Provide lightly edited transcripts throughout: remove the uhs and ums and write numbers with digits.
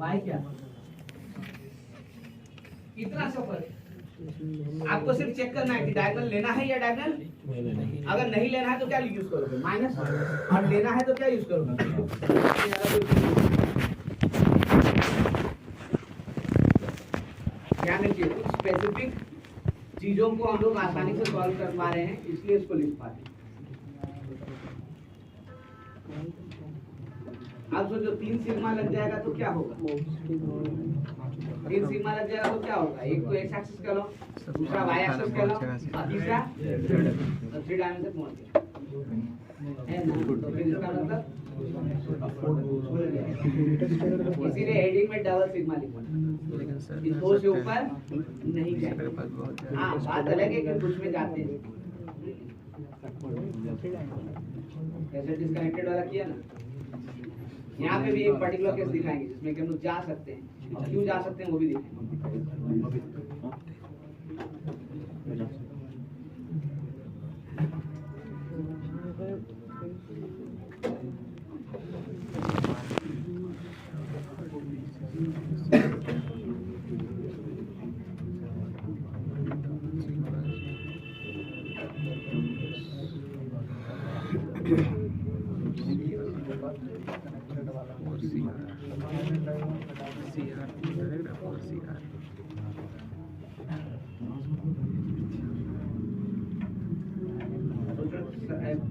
Y क्या इतना सा फर्क। आपको सिर्फ चेक करना है कि डायगोनल लेना है या डायगोनल, अगर नहीं लेना है तो क्या यूज करोगे माइनस, और लेना है तो क्या यूज करोगे। ध्यान रखिए कुछ स्पेसिफिक चीजों को हम लोग आसानी से सॉल्व कर पा रहे हैं इसलिए इसको लिख पाते हैं। अब सोचो 3 सिग्मा लग जाएगा तो क्या होगा, 3 सिग्मा लग जाएगा तो क्या होगा, एक तो एक्स एक्सिस का लो, दूसरा वाई एक्सिस का लो, और तीसरा 3 डायमेंशन पहुंच गया है ना। तो फिर इसका मतलब इसीलिए हेडिंग में डबल सिग्मा लिखना, इस 2 से ऊपर नहीं जाएगा। हाँ बात अलग है कि कुछ में जाते हैं, जैसे डिस्कनेक्टेड वाला किया ना, यहाँ पे भी एक पर्टिकुलर केस दिखाएंगे जिसमें कि हम लोग जा सकते हैं, और क्यों जा सकते हैं वो भी दिखाएंगे।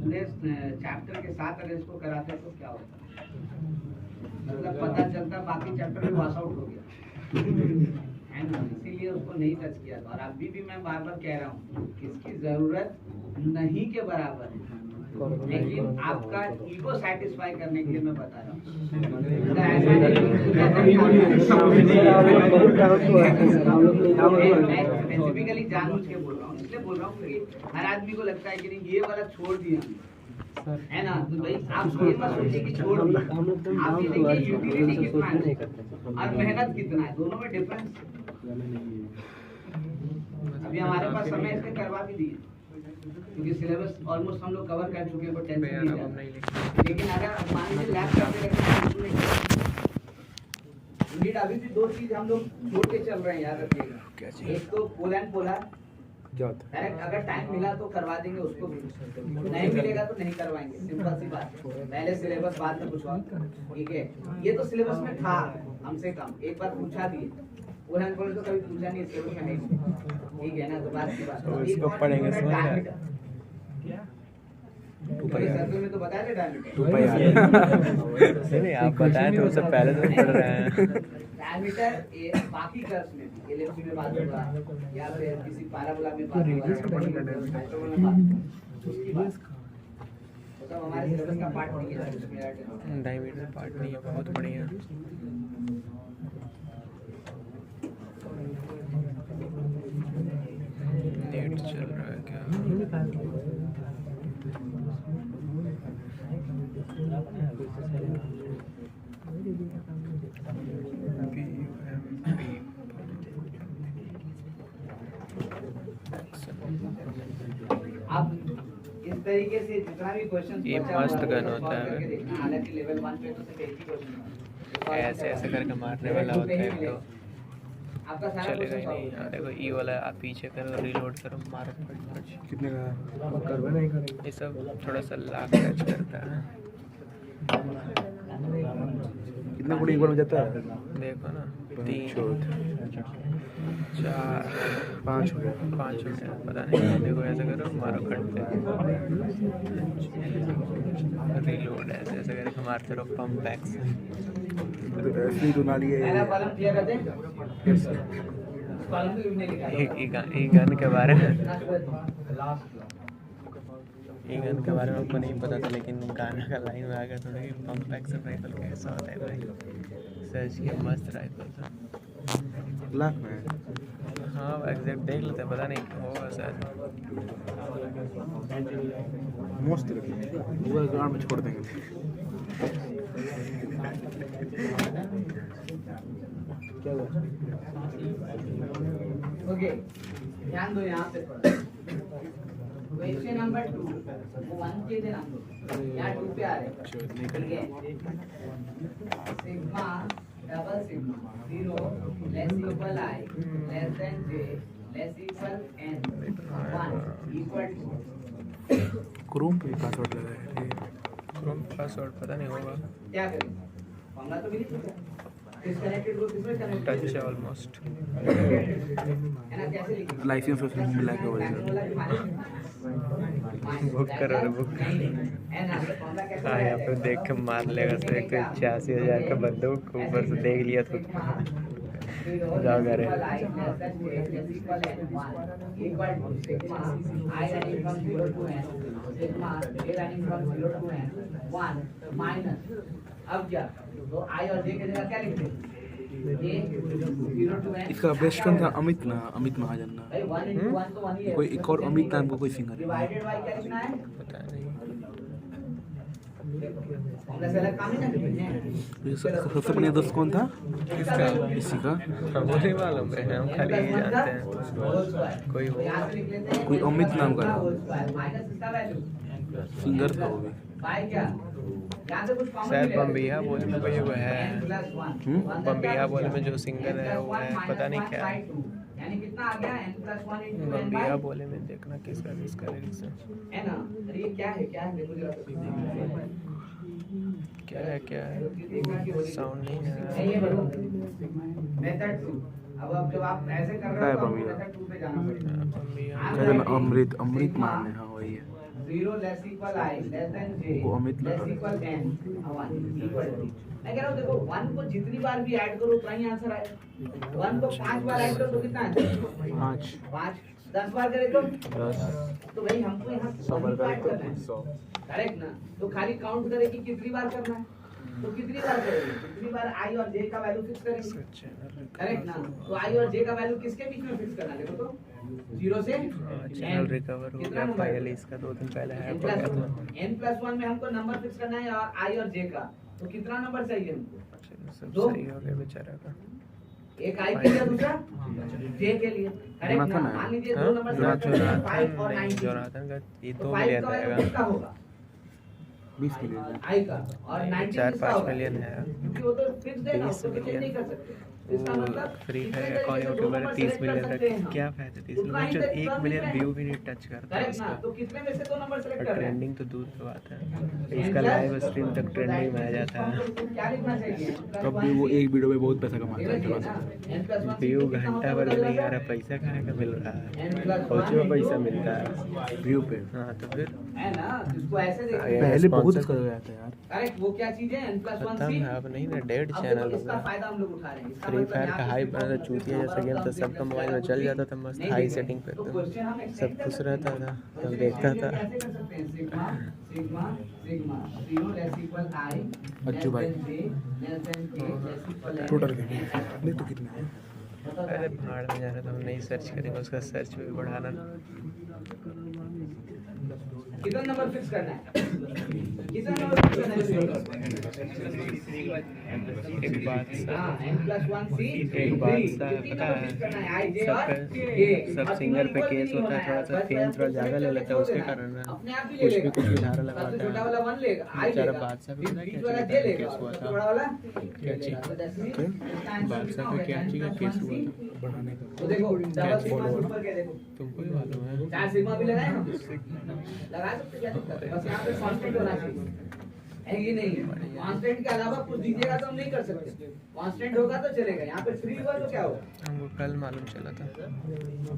पूरे चैप्टर के साथ अगर इसको कराते तो क्या होता, मतलब पता चलता बाकी चैप्टर में पास आउट हो गया है ना, इसीलिए उसको नहीं टच किया था। और अभी भी मैं बार बार कह रहा हूँ इसकी जरूरत नहीं के बराबर है, लेकिन आपका ईगो सेटिस्फाई करने के लिए मैं बता रहा हूँ। स्पेसिफिकली जानबूझ के बोल रहा हूँ, इसलिए बोल रहा हूँ क्योंकि हर आदमी को लगता है कि नहीं ये वाला छोड़ दिया है ना, तो भाई आप ये मत सोचिए कि छोड़ दिया, आप ये देखिए यूटिलिटी कितना है और मेहनत कितना है, दोनों में डिफरेंस। अभी हमारे पास समय इसके करवा भी दिए क्योंकि सिलेबस ऑलमोस्ट हम लोग कवर कर चुके हैं, तो टेंशन नहीं है। लेकिन अगर मान लीजिए लैब करते रहते अभी भी 2 चीज हम लोग छोड़ के चल रहे हैं, याद रखिएगा। एक तो पोल एंड पोलर डायरेक्ट, अगर टाइम मिला तो करवा देंगे उसको भी, नहीं मिलेगा तो नहीं करवाएंगे, सिंपल सी बात है। पहले सिलेबस बाद में कुछ और, ठीक है। ये तो सिलेबस में था हमसे कम, एक बार पूछा दिए, पोल एंड पोलर तो कभी पूछा नहीं सिलेबस में, नहीं ठीक है ना, तो बात की बात। इसको पढ़ेंगे सर्कल में तो बताया था डायमीटर, नहीं आप बताएं तो सब पहले तो पढ़ रहे हैं। डायमीटर बाकी कर्व्स में भी एलिप्स में बात होगा या फिर किसी पैराबोला में बात होगा, उसकी बात तो हमारे सिलेबस का पार्ट नहीं है, उसमें डायमीटर पार्ट नहीं है, बहुत बढ़िया। नेट चल रहा है क्या? अब इस तरीके से जितना भी क्वेश्चन ये मस्त गन होता है, हालांकि लेवल 1 पे तो सिर्फ एक ही क्वेश्चन ऐसे ऐसे करके मारने वाला होता है, तो आपका सारा चलेगा ही नहीं। हाँ देखो ई वाला आप पीछे करो, रीलोड करो, मारो फट। कितने का करवा नहीं करेंगे, ये सब थोड़ा सा लाख टच करता है। कितना कोड़ी एक बार में जाता है, देखो ना 3 4 5 हो गया, पता नहीं। देखो ऐसे करो, मारो खट से, रीलोड ऐसे ऐसे करके मारते रहो, पंप बैक से। तो ऐसे ही तो ना लिए पहला कॉलम क्लियर कर दे, यस सर। कॉलम को लिखने लिखा है ई गन के बारे में, ई गन के बारे में आपको नहीं पता था, लेकिन गाना का लाइन में आ गया थोड़ा कि पंप एक्शन राइफल कैसा होता है भाई, सर्च किया, मस्त राइफल था। लाख में हाँ एग्जैक्ट देख लेते हैं, पता नहीं होगा शायद। मस्त रखिए, पूरा ग्राउंड में छोड़ देंगे। क्या हुआ? ओके ध्यान दो यहाँ पे क्वेश्चन नंबर 2 वो 1 के थे ना, यहाँ 2 पे आ रहे हैं, ठीक है। Sigma double sigma 0 less equal I less than J less equal N 1 equal to Chrome पे पासवर्ड लगा है क्रोम पासवर्ड पता नहीं होगा। क्या करें फॉर्मूला तो मिल चुका डिस्कनेक्टेड को किसमें कनेक्ट टच है ऑलमोस्ट। है ना कैसे लिखेंगे लाइसेंस उसमें मिला के वजह बुक करो बुक है ना तो फॉर्मूला कैसे हाँ यहाँ पे देख के मार लेगा तो एक तो 86,000 का बंदूक ऊपर से देख लिया तो जाओ घर अब क्या तो I और J की जगह क्या लिखते हैं इसका बेस्ट फ्रेंड था अमित ना, अमित महाजन ना, भाई 1 into 1 तो 1 ही है कोई एक और अमित नाम का कोई सिंगर है। डिवाइडेड बाय क्या लिखना है पता नहीं। फॉर्मूला से अलग काम ही ना करते सबसे बढ़िया दोस्त कौन था किसका? इसी का? हमको नहीं मालूम है, हम खाली ये जानते हैं कोई हो। यहाँ से लिख लेते हैं कोई अमित नाम का माइनस इसका वैल्यू सिंगर था वो भी। बाय क्या यहाँ से कुछ कॉमन शायद बम्बिया बोले में कोई वो है, बम्बिया बोले में जो सिंगर है वो है, पता नहीं क्या है। यानी कितना आ गया n+1 into n बम्बिया by बोले में देखना किसका किसका लिरिक्स है। है ना अरे ये क्या है देखो जरा क्या है साउंड नहीं नहीं है। ये बताओ मेथड 2 अब जब आप ऐसे कर क्या रहे है हो तो बम्बिया? मेथड 2 पे जाना पड़ेगा बम्बिया क्या कहना अमृत मान है, हाँ वही है। 0 less equal I less than J वो अमित less लगा। equal N 1 equal to मैं कह रहा हूँ देखो 1 को जितनी बार भी ऐड करो उतना ही आंसर आएगा। 1 को 5 बार ऐड करो तो कितना आंसर 5 10 बार करे तो 10 तो भाई हमको यहाँ 100 बार ऐड करना है 100 करेक्ट ना तो खाली काउंट करे कि कितनी बार करना है तो कितनी बार करेंगे कितनी बार I और J का वैल्यू फिक्स करेंगे करेक्ट ना तो I और J का वैल्यू किसके बीच में फिक्स करना है देखो तो 0 से चैनल रिकवर हो गया फाइनली, इसका 2 दिन पहले है हो गया था। n+1 में हमको नंबर फिक्स करना है और I और J का तो कितना नंबर चाहिए हमको चलो सब दो? सही हो गया बेचारा का। एक I के लिए दूसरा J के लिए करेक्ट ना मान लीजिए दो नंबर सेलेक्ट करना है 5 और 19 जोनाथन का ये तो 2 5 मिलियन का वैल्यू रहेगा, किसका होगा 20 मिलियन I का और 19 किसका 4-5 होगा मिलियन है। क्योंकि वो तो फिक्स है ना 20 उसको चेंज नहीं कर सकते इसका वो मतलब फ्री कितने फायर कौन तरीके से दो यूट्यूबर नंबर 30 select कर मिलियन सकते हैं रख हम। क्या फायदा 30 उतना ही मिलियन, तो 1 मिलियन है। व्यू भी नहीं टच करता करेक्ट ना उसका। तो कितने में से दो नंबर सेलेक्ट और कर रहे हैं ट्रेंडिंग तो दूर की बात है, इसका लाइव स्ट्रीम तक ट्रेंडिंग में आ जाता है। क्या लिखना चाहिए तब भी वो एक वीडियो में बहुत पैसा कमाता है चला सकता व्यू घंटा भर में नहीं आ रहा, पैसा खाने का मिल रहा है, कोचिंग में पैसा मिलता है व्यू पे। हाँ तो फिर है ना जिसको ऐसे देखो ये पहले बहुत sponsor- कर गया था यार। करेक्ट वो क्या चीज है n+1 खत्म सी है अब नहीं ना, डेड अब चैनल देखो हो इसका गया। फायदा हम लोग उठा रहे हैं इसका फ्री मतलब फायर यहाँ का पे हाई सिर्फ बना था, नंबर चूतिया जैसा नंबर गेम था, कम सबका देखते मोबाइल में चल जाता था मस्त नहीं हाई देखते। सेटिंग पे तो एकदम, क्वेश्चन हम extend सब कर खुश सकते रहता हैं। था, तो सब फिर देखता extend था। कैसे कर सकते हैं sigma sigma sigma 0 less equal I अच्छू भाई। Less than J less equal total नहीं तो कितना है? अरे भाड़ में जाना तो हम नहीं सर्च करेंगे, उसका सर्च भी बढ़ाना। कितना नंबर फिक्स करना है कितना नंबर फिक्स करना है एक बात हां n+1 सी एक बात सा पता है, सब सिंगर पे केस होता है, थोड़ा सा फेम थोड़ा ज़्यादा ले लेता है, उसके कारण ना अपने आप ही ले कुछ लेगा भी धारा सबसे लगाता छोटा है। वाला 1 लेगा I बेचारा लेगा बादशाह भी पता है बीच क्या वाला चीज़ J का लेगा केस हुआ सबसे था। बड़ा वाला क्या चीज़? बादशाह का क्या चीज़ का केस हुआ था, बढ़ाने का। तो देखो क्या डबल चीज़? सिग्मा से ऊपर क्या देखो तुमको ही मालूम है। 4 सिग्मा भी लगाए हम लगा सकते क्या दिक्कत है बस यहाँ पे कांस्टेंट होना चाहिए है कि नहीं कांस्टेंट के अलावा कुछ दीजिएगा तो हम नहीं कर सकते कांस्टेंट होगा तो चलेगा यहाँ पे फ्री हुआ तो क्या होगा हमको कल मालूम चला था।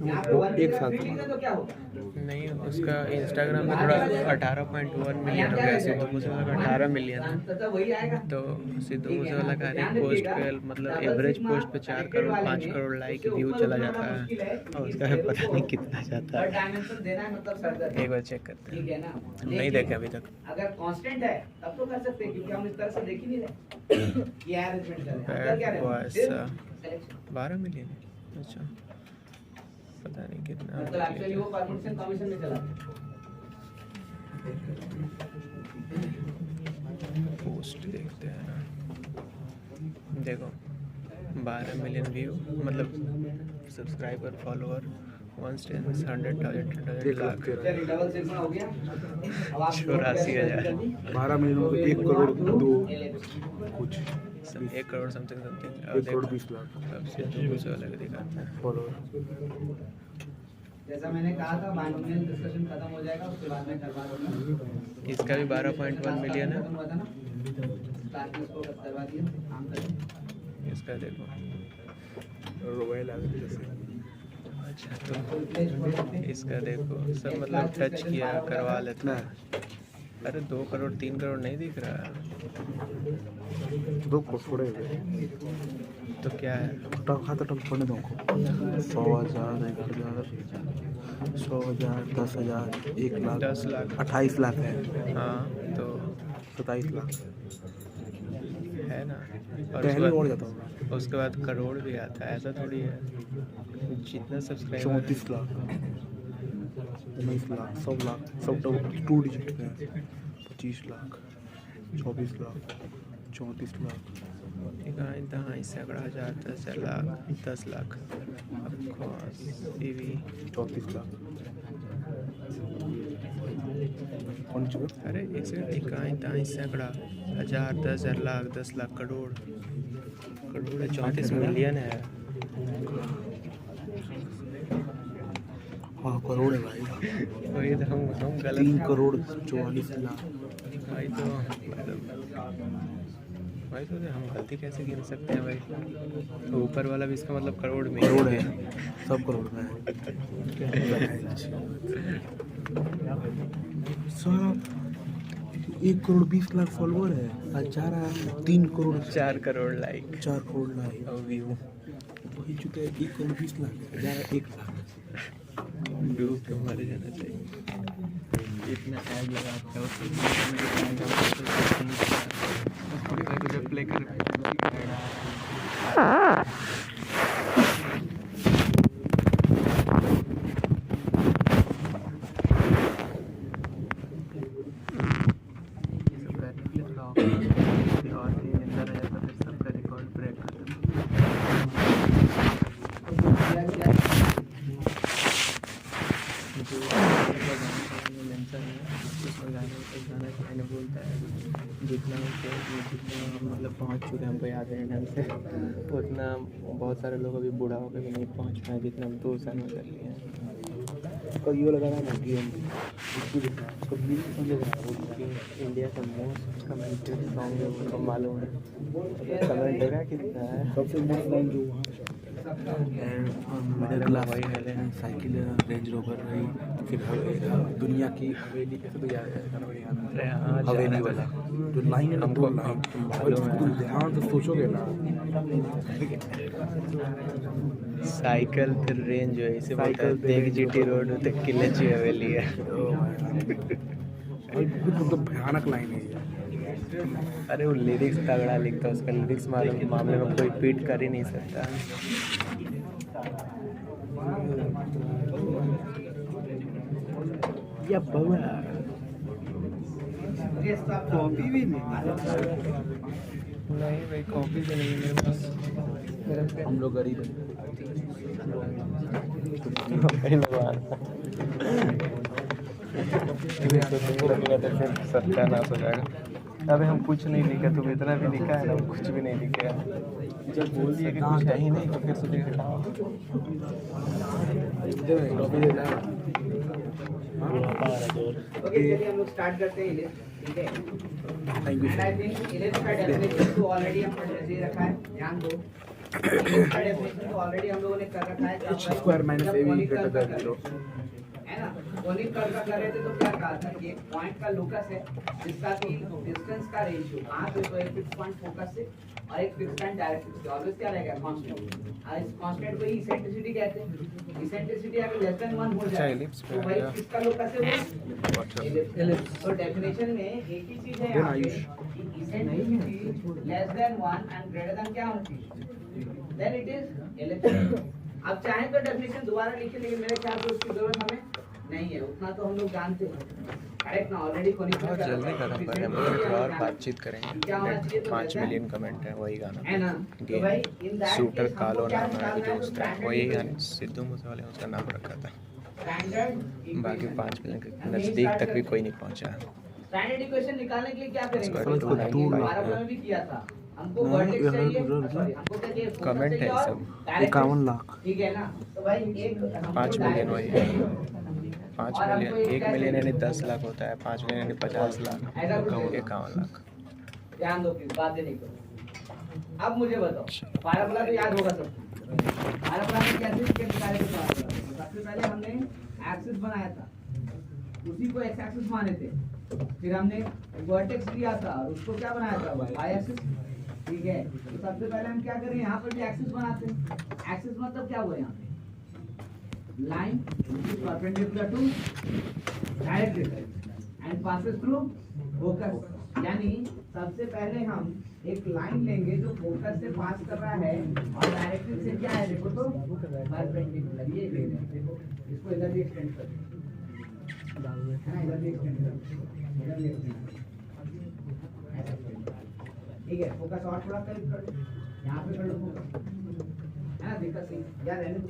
यहाँ पे 1 एक साथ फ्री लिखा तो क्या होगा नहीं उसका इंस्टाग्राम पे थोड़ा 18.1 मिलियन हो गया, सिद्धू मूसेवाला का 18 मिलियन है। तो वही आएगा तो सिद्धू मूसेवाला का हर एक पोस्ट पे मतलब एवरेज पोस्ट पे 4 करोड़ 5 करोड़ लाइक व्यू चला जाता है, और उसका भी पता नहीं कितना जाता हर है। डायमेंशन देना है मतलब सर एक बार चेक करते ठीक हैं, है ना हम नहीं देखे अभी तक। अगर कांस्टेंट है तब तो कर सकते हैं क्योंकि हम इस तरह से देख ही नहीं रहे ये अरेंजमेंट कर रहे हैं क्या रहे हैं सिर्फ 12 मिलियन। अच्छा पता नहीं कितना मतलब एक्चुअली वो परमिशन कमीशन में चला पोस्ट देखते हैं ना, देखो 12 मिलियन व्यू मतलब सब्सक्राइबर फॉलोअर 100,000 लाख चलिए डबल सिग्मा हो गया अब आप 84,000 12 मिलियन को 1 करोड़ 2 कुछ 1 करोड़ समथिंग 1 करोड़ 20 लाख अब सिद्धू मूसेवाला को दिखाते हैं। फॉलोअर। जैसा मैंने कहा था बाइनोमियल डिस्कशन खत्म हो जाएगा उसके बाद में करवा दूंगा। इसका भी 12.1 मिलियन है। खत्म हुआ था ना, क्लास में इसको करवा दिया काम करें। इसका देखो रोयल आ गए जैसे। अच्छा तो इसका देखो सब मतलब टच किया करवा लेता है। अरे 2 करोड़ 3 करोड़ नहीं दिख रहा है। 2 करोड़ थोड़े हुए तो क्या है? खाता टम छोड़ने दो उनको। 100,000 1,000 100,000 10,000 1 लाख 10 लाख 28 लाख है। हाँ तो 27 लाख है ना। और पहले और जाता होगा। उसके बाद करोड़ भी आता है, ऐसा थोड़ी है। जितना सब्सक्राइबर 34 लाख 19 लाख 100 लाख सब 2 डिजिट पे हैं। 25 लाख 24 लाख 34 लाख 1,000 10 लाख 10 लाख 34 लाख कौन सी बात? अरे 1,000 10 10 लाख 10 लाख करोड़ 34 मिलियन है। हाँ करोड़ है भाई। वही तो हम गलत 3 करोड़ 44 लाख। भाई तो हम गलती कैसे गिन सकते हैं भाई? तो ऊपर वाला भी इसका मतलब करोड़ में करोड़ है सब करोड़ में है। सब 1 करोड़ 20 लाख फॉलोअर है और 3 करोड़ 4 करोड़ लाइक 4 करोड़ लाइक और व्यू वही चुके 1 करोड़ 20 लाख 1 लाख डूब के मर जाना चाहिए। इतना ऐड लगाता है उसको जब प्ले कर जितना मतलब पहुँच चुके हैं हमको याद है ढंग से उतना बहुत सारे लोग अभी बूढ़ा होकर भी नहीं पहुँच पाए जितना हम 2 साल में कर लिए हैं। कल लगा रहा है गेम इंडिया का मोस्ट कमेंटेड सॉन्ग है उनको मालूम है। कमेंट देगा कितना है? सबसे मस्त लाइन जो वहाँ middle class cycle range rover रही फिर दुनिया की हवेली कैसे तो याद है हवेली वाला जो लाइन है हमको तुम ध्यान से सोचोगे ना। साइकिल फिर रेंज है इसे साइकिल देख जीटी रोड तक किले की हवेली है। मतलब भयानक लाइन है। अरे वो लिरिक्स तगड़ा लिखता है, उसका लिरिक्स मामले में कोई पीट कर ही नहीं सकता। या बउआ कॉपी भी नहीं भाई कॉपी भी नहीं मेरे पास। हम लोग गरीब हैं। सत्यानाश हो जाएगा। अबे हम कुछ नहीं लिखे, तुम इतना भी लिखा है ना, हम कुछ भी नहीं लिखे हैं। जब बोल दिए कि कुछ है ही नहीं तो फिर सोचे हटाओ। ओके चलिए हम लोग स्टार्ट करते हैं। ठीक है, एंड आई थिंक इलेक्ट का डेफिनेशन तो ऑलरेडी हम दे रखा है, ध्यान दो। इलेक्ट का डेफिनेशन तो ऑलरेडी हम लोगों ने कर रखा है। h² - ab greater than 0 है ना। कोनिक कर्व का कर रहे थे तो क्या कहा था कि एक पॉइंट का लोकस है जिसका कि डिस्टेंस का रेशियो कहां से, तो एक फिक्स पॉइंट फोकस से और एक फिक्स पॉइंट डायरेक्ट से ऑलवेज क्या रहेगा, कांस्टेंट। और इस कांस्टेंट को ही इसेंट्रिसिटी कहते हैं। इसेंट्रिसिटी अगर लेस देन 1 हो जाए तो भाई किसका लोकस है वो एलिप्स। तो डेफिनेशन में एक ही चीज है यहां पे कि eccentricity less than 1 and greater than क्या होती है, देन इट इज एलिप्स। अब चाहे तो डेफिनेशन दोबारा लिखें, लेकिन मेरे ख्याल से उसकी जरूरत हमें नहीं है, उतना तो हम लोग जानते हैं। करेक्ट ना, ऑलरेडी कोनिक बहुत जल्दी खत्म कर रहे हैं, हम लोग और बातचीत करेंगे। 5 मिलियन कमेंट है वही गाना है ना। तो भाई इन दैट शूटर कालो नाम है जो उसका, वही गाना सिद्धू मूसेवाले उसका नाम रखा था। बाकी 5 मिलियन के नज़दीक तक भी कोई नहीं पहुंचा। स्टैंडर्ड इक्वेशन निकालने के लिए क्या करेंगे, इसको 12 में भी किया था। हमको वर्टेक्स चाहिए, सॉरी हमको क्या चाहिए, कमेंट है सब। 51 लाख। ठीक है ना। तो भाई एक 5 मिलियन वही है, 5 मिलियन, 1 मिलियन यानी 10 लाख होता है, 5 मिलियन यानी 50 लाख, 51 लाख। ध्यान दो प्लीज, बातें नहीं करो। अब मुझे बताओ, पैराबोला तो याद होगा सबको। पैराबोला में कैसे इसके निकाले थे पैराबोला? सबसे पहले हमने एक्सिस बनाया था, उसी को एक्स एक्सिस माने थे। फिर हमने वर्टेक्स लिया था और उसको क्या बनाया था, वाई एक्सिस। ठीक है, तो सबसे पहले हम क्या करें, यहाँ पर भी एक्सिस बनाते हैं। एक्सिस मतलब क्या हुआ, यहाँ पे line perpendicular to directrix and passes through focus. यानी सबसे पहले हम एक लाइन लेंगे जो फोकस से पास कर रहा है और डायरेक्ट्रिक्स से क्या है, देखो तो परपेंडिकुलर। ये ले लें, देखो इसको इधर भी एक्सटेंड कर दें, है ना, इधर भी एक्सटेंड कर दें, इधर भी एक्सटेंड कर दें। ठीक है, फोकस और थोड़ा करीब कर दो, यहाँ पे कर लो फोकस, है ना, दिक्कत नहीं यार, रहने दो,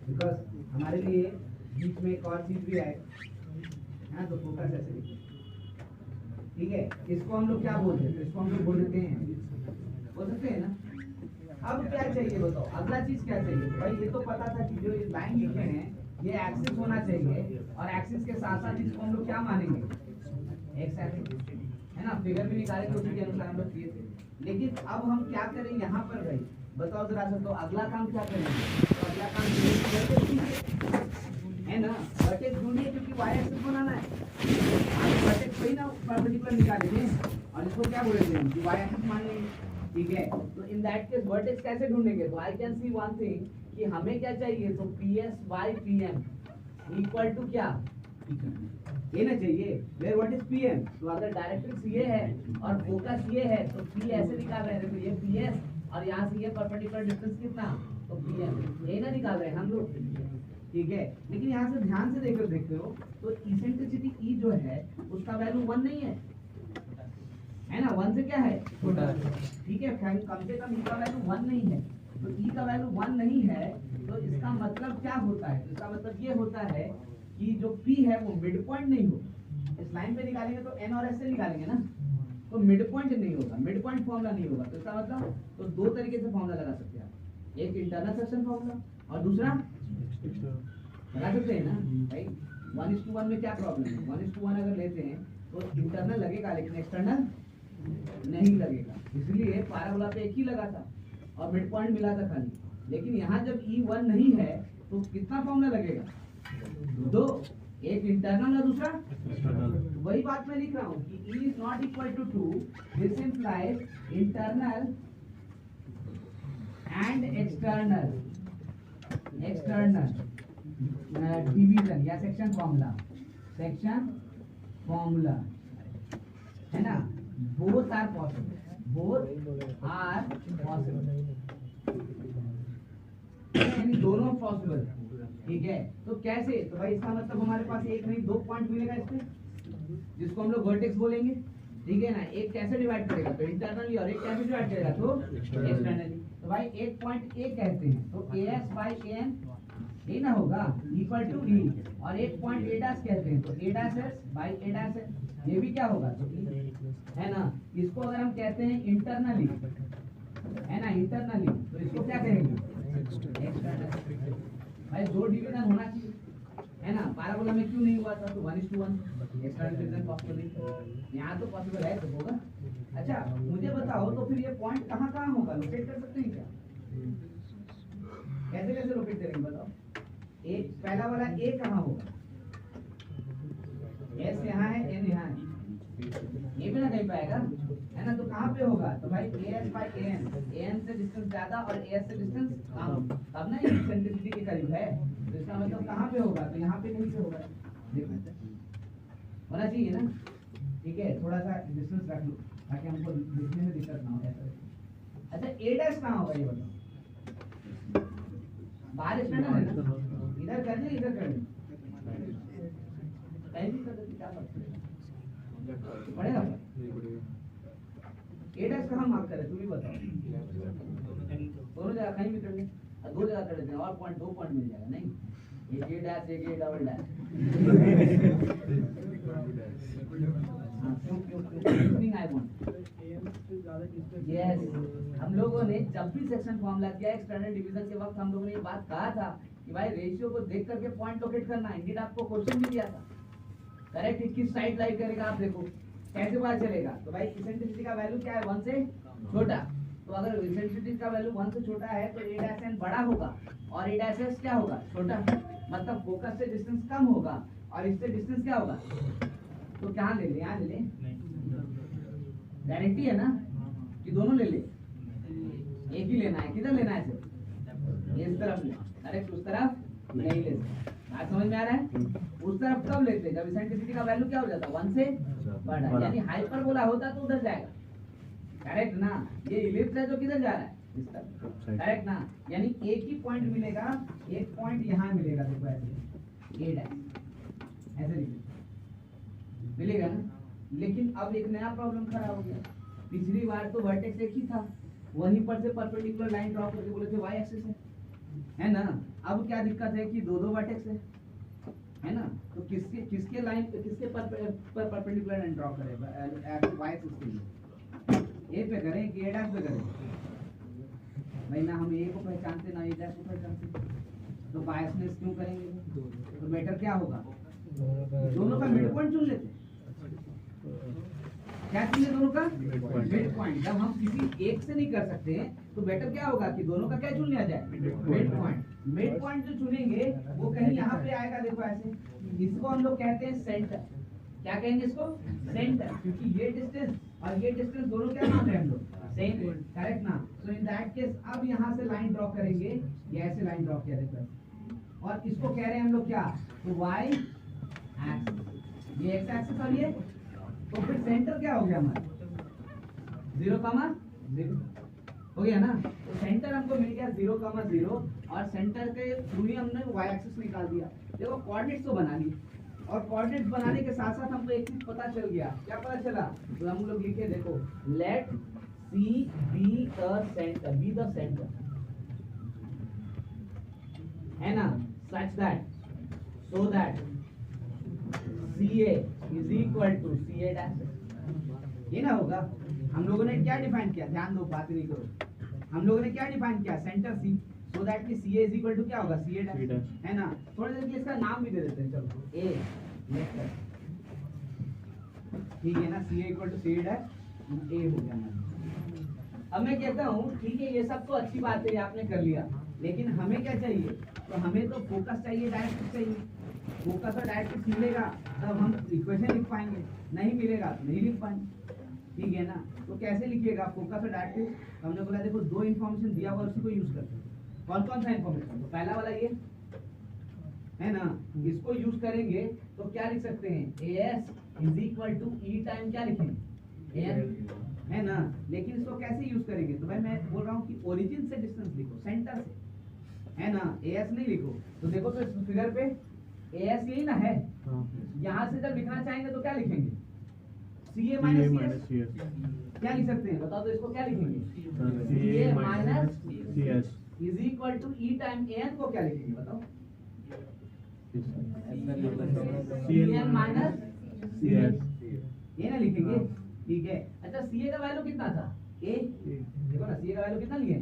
बिकॉज हमारे लिए बीच में एक और चीज भी आए, है ना, तो फोकस ऐसे लिखो। ठीक है, इसको हम लोग क्या बोलते हैं, तो इसको हम लोग बोल देते हैं, बोल सकते हैं ना। अब क्या चाहिए बताओ, अगला चीज क्या चाहिए भाई? ये तो पता था कि जो ये लाइन लिखे हैं ये एक्सिस होना चाहिए, और एक्सिस के साथ साथ इसको हम लोग क्या मानेंगे, एक्स एक्सिस, है ना, फिगर भी निकाले तो उसी के अनुसार हम लोग किए थे। लेकिन अब हम क्या करें यहाँ पर भाई, बताओ जरा सा, तो अगला काम क्या करेंगे? तो अगला काम है ना, वर्टेक्स ढूंढिए, क्योंकि वाई एक्सिस बनाना है। आप वर्टेक्स वही ना परपेंडिकुलर निकालेंगे और इसको क्या बोलेंगे हम, कि वाई एक्सिस मान लेंगे। ठीक है, तो इन दैट केस वर्टेक्स कैसे ढूंढेंगे? तो I can see one thing कि हमें क्या चाहिए, तो PS by PM equal to क्या, ये ना चाहिए, वेयर व्हाट इज PM। तो अगर डायरेक्ट्रिक्स ये है और फोकस ये है तो P ऐसे निकाल रहे हैं, देखो ये PS और यहाँ से ये परपेंडिकुलर डिस्टेंस कितना, तो PM, ये ना निकाल रहे हैं हम लोग। ठीक है, लेकिन यहाँ से ध्यान से देखते हो तो इसेंट्रिसिटी E जो है उसका वैल्यू 1 नहीं है ना, 1 से क्या है छोटा। ठीक है, कम से कम E का वैल्यू 1 नहीं है, तो E का वैल्यू 1 नहीं है, तो इसका मतलब क्या होता है, इसका मतलब ये होता है कि जो P है वो मिड पॉइंट नहीं होगा। इस लाइन पे निकालेंगे तो N और S से निकालेंगे ना, तो मिड पॉइंट नहीं होगा, मिड पॉइंट फॉर्मूला नहीं होगा। तो इसका मतलब तो दो तरीके से फॉर्मूला लगा सकते हैं आप, एक इंटरनल सेक्शन फॉर्मूला और दूसरा लगा सकते हैं ना भाई। 1:1 में क्या प्रॉब्लम है, 1:1 अगर लेते हैं तो इंटरनल लगेगा लेकिन एक्सटर्नल नहीं लगेगा, इसलिए पैराबोला पे एक ही लगा था और मिड पॉइंट मिला था खाली। लेकिन यहाँ जब E1 नहीं है तो कितना फॉर्मूला लगेगा, दो, एक इंटरनल और दूसरा एक्सटर्नल। वही बात मैं लिख रहा हूँ कि E is not equal to 2, this implies internal and external division या सेक्शन फॉर्मूला है ना, both are possible, यानी दोनों पॉसिबल। ठीक है, तो कैसे, तो भाई इसका मतलब हमारे पास एक नहीं दो पॉइंट मिलेगा इसमें, जिसको हम लोग वर्टेक्स बोलेंगे। ठीक है ना, एक कैसे डिवाइड करेगा, तो इंटरनली, और एक कैसे डिवाइड करेगा, तो एक्सटर्नली। तो भाई एक पॉइंट A कहते हैं तो AS बाय AN ये ना होगा इक्वल टू E, और एक पॉइंट A डैश कहते हैं तो A dash S by A dash S ये भी क्या होगा, तो E, है ना। इसको अगर हम कहते हैं इंटरनली, है ना, इंटरनली, तो इसको क्या कहेंगे, एक्सटर्नल। भाई दो डिवीजन होना चाहिए, है ना। पैराबोला में क्यों नहीं हुआ था, तो 1:1 एक्सटर्नल डिवीजन पॉसिबल नहीं, यहाँ तो पॉसिबल है, तो होगा। अच्छा मुझे बताओ, तो फिर ये पॉइंट कहाँ कहाँ होगा, लोकेट कर सकते हैं क्या, कैसे कैसे लोकेट करेंगे बताओ। एक पहला वाला A कहाँ होगा, S यहाँ है, N यहाँ है, ये भी ना कहीं पाएगा, है ना। तो कहाँ पे होगा, तो भाई AS बाय AN, AN से डिस्टेंस ज्यादा और AS से डिस्टेंस कम, तब ना ये सेंट्रिसिटी के करीब है। तो इसका मतलब कहाँ पे होगा, तो यहाँ पे कहीं पे होगा, देखो होना चाहिए ना। ठीक है, थोड़ा सा डिस्टेंस रख लो ताकि हमको लिखने में दिक्कत ना हो ऐसा। अच्छा A डैश कहाँ होगा ये बताओ, बाहर स्टैंडर्ड है ना, इधर कर ले इधर कर ले, कहीं भी कर दे, क्या फर्क पड़ेगा। A डैश कहाँ मार्क करे, तू भी बताओ, दोनों जगह कहीं भी कर ले, दो जगह कर लेते हैं और पॉइंट, दो पॉइंट मिल जाएगा। नहीं एक A डैश, एक A डबल डैश यस, हम लोगों ने जब भी सेक्शन फॉर्मूला किया एक्सटर्नल डिवीजन के वक्त हम लोगों ने ये बात कहा था कि भाई रेशियो को देख करके पॉइंट लोकेट करना है। इंडियन आपको क्वेश्चन भी दिया था, करेक्ट, किस साइड लाई करेगा आप देखो, कैसे पता चलेगा? तो भाई इसेंट्रिसिटी का वैल्यू क्या है? 1 से छोटा। तो अगर इसेंट्रिसिटी का वैल्यू 1 से छोटा है तो a' बड़ा होगा और a' क्या होगा? छोटा। मतलब फोकस से डिस्टेंस कम होगा और इससे डिस्टेंस क्या होगा? तो कहाँ ले ले? यहाँ ले ले, डायरेक्ट ही है ना कि दोनों ले ले? एक ही लेना है। किधर लेना है? सिर्फ इस तरफ ले, डायरेक्ट उस तरफ नहीं ले। बात समझ में आ रहा है? उस तरफ कब लेते? जब इसेंट्रिसिटी का वैल्यू क्या हो जाता? 1 से बड़ा, यानी हाइपरबोला होता तो उधर जाएगा, करेक्ट ना? ये इलिप्स है जो किधर जा रहा है? इस तरफ, करेक्ट ना? यानी एक ही पॉइंट मिलेगा, एक पॉइंट यहाँ मिलेगा, देखो ऐसे a' ऐसे मिलेगा ना। लेकिन अब एक नया प्रॉब्लम खड़ा हो गया। पिछली बार तो वर्टेक्स एक ही था, वहीं पर से परपेंडिकुलर लाइन ड्रॉ करके बोले थे y एक्सिस है ना। अब क्या दिक्कत है कि दो वर्टेक्स है ना। तो किसके लाइन किसके परपेंडिकुलर लाइन ड्रॉ करें y एक्सिस के लिए? a पे करें कि a' पे करें? भाई ना हम a को पहचानते ना a' को पहचानते, तो बायसनेस क्यों करेंगे? तो बेटर क्या होगा? दोनों का मिड पॉइंट चुन लेते। क्या चाहिए? दोनों का मिड पॉइंट। जब हम किसी एक से नहीं कर सकते तो बेटर क्या होगा कि दोनों का क्या चुन लिया जाए? Mid point. मिड पॉइंट जो चुनेंगे वो कहीं यहाँ पे आएगा, देखो ऐसे। इसको हम लोग कहते हैं सेंटर। क्या कहेंगे इसको? सेंटर, क्योंकि ये डिस्टेंस और ये डिस्टेंस दोनों क्या मान रहे हैं हम लोग? सेम, करेक्ट ना? सो इन दैट केस अब यहाँ से लाइन ड्रॉ करेंगे, ये ऐसे लाइन ड्रॉ किया देखो, और इसको कह रहे हैं हम लोग क्या? तो y एक्सिस, ये x एक्सिस और ये, तो फिर सेंटर क्या हो गया हमारा? 0,0 हो गया ना। तो सेंटर हमको मिल गया 0,0 और सेंटर के थ्रू ही हमने y एक्सिस निकाल दिया। देखो कोऑर्डिनेट्स तो बना लिए, और कोऑर्डिनेट्स बनाने के साथ साथ हमको एक चीज पता चल गया। क्या पता चला? तो हम लोग लिखे देखो, late C be the center, be the center, है ना, such that, so that CA is equal to CA dash, ये ना होगा। हम लोगों ने क्या डिफाइन किया? ध्यान दो, बात नहीं करो। हम लोगों ने क्या डिफाइन किया? सेंटर C, so that कि CA is equal to क्या होगा? CA dash, है ना। थोड़ी देर के लिए इसका नाम भी दे देते हैं, चलो A, ठीक है ना। CA equal to CA dash, A हो गया हमारा। अब मैं कहता हूँ ठीक है, ये सब तो अच्छी बात है, आपने कर लिया, लेकिन हमें क्या चाहिए? तो हमें तो फोकस चाहिए, डायरेक्ट्रिक्स चाहिए। फोकस और डायरेक्ट्रिक्स मिलेगा तब हम इक्वेशन लिख पाएंगे, नहीं मिलेगा तो नहीं लिख पाएंगे, ठीक है ना। तो कैसे लिखिएगा फोकस और डायरेक्ट्रिक्स? हमने बोला देखो दो इन्फॉर्मेशन दिया हुआ उसी को यूज करते हैं। कौन कौन सा इन्फॉर्मेशन? तो पहला वाला ये है ना, इसको यूज करेंगे तो क्या लिख सकते हैं? AS is equal to E time क्या लिखेंगे? AN, है ना। लेकिन इसको कैसे यूज करेंगे? तो भाई मैं बोल रहा हूँ कि ओरिजिन से डिस्टेंस लिखो, सेंटर से, है ना। AS नहीं लिखो। तो देखो तो इस फिगर पे AS यही ना है, यहाँ से जब लिखना चाहेंगे तो क्या लिखेंगे? CA माइनस CS, क्या लिख सकते हैं? बताओ तो इसको क्या लिखेंगे? CA minus CS is equal to E time AN को क्या लिखेंगे? बताओ। CN माइनस CS, ये ना लिखेंगे, ठीक है। अच्छा CA का वैल्यू कितना था? A, देखो ना CA का वैल्यू कितना लिए?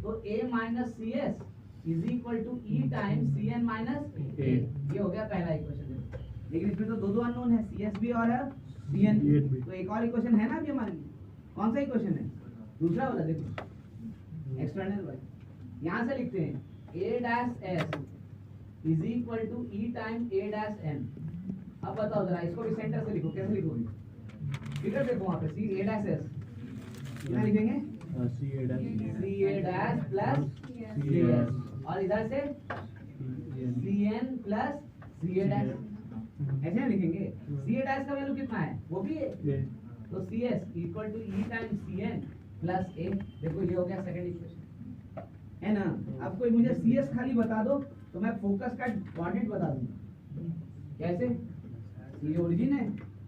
तो A minus CS is equal to E time CN minus A, ये हो गया पहला इक्वेशन। लेकिन इसमें तो दो अननोन है, CS भी और CN भी। तो एक और इक्वेशन है ना अभी हमारे लिए। कौन सा इक्वेशन है? दूसरा वाला, देखो एक्सटर्नल वाला। यहाँ से लिखते हैं A dash S is equal to E time A dash N। अब बताओ जरा, इसको भी सेंटर से लिखो, कैसे लिखोगे? फिगर देखो वहाँ पे CA डैश S कितना लिखेंगे? CA डैश प्लस CS, और इधर से CN प्लस CA डैश, ऐसे ना लिखेंगे। CA डैश का वैल्यू कितना है? वो भी है, तो CS equal to E time CN plus A। देखो ये हो गया सेकंड इक्वेशन, है ना। अब कोई मुझे CS खाली बता दो तो मैं फोकस का कोऑर्डिनेट बता दूंगा। कैसे? ये ओरिजिन है,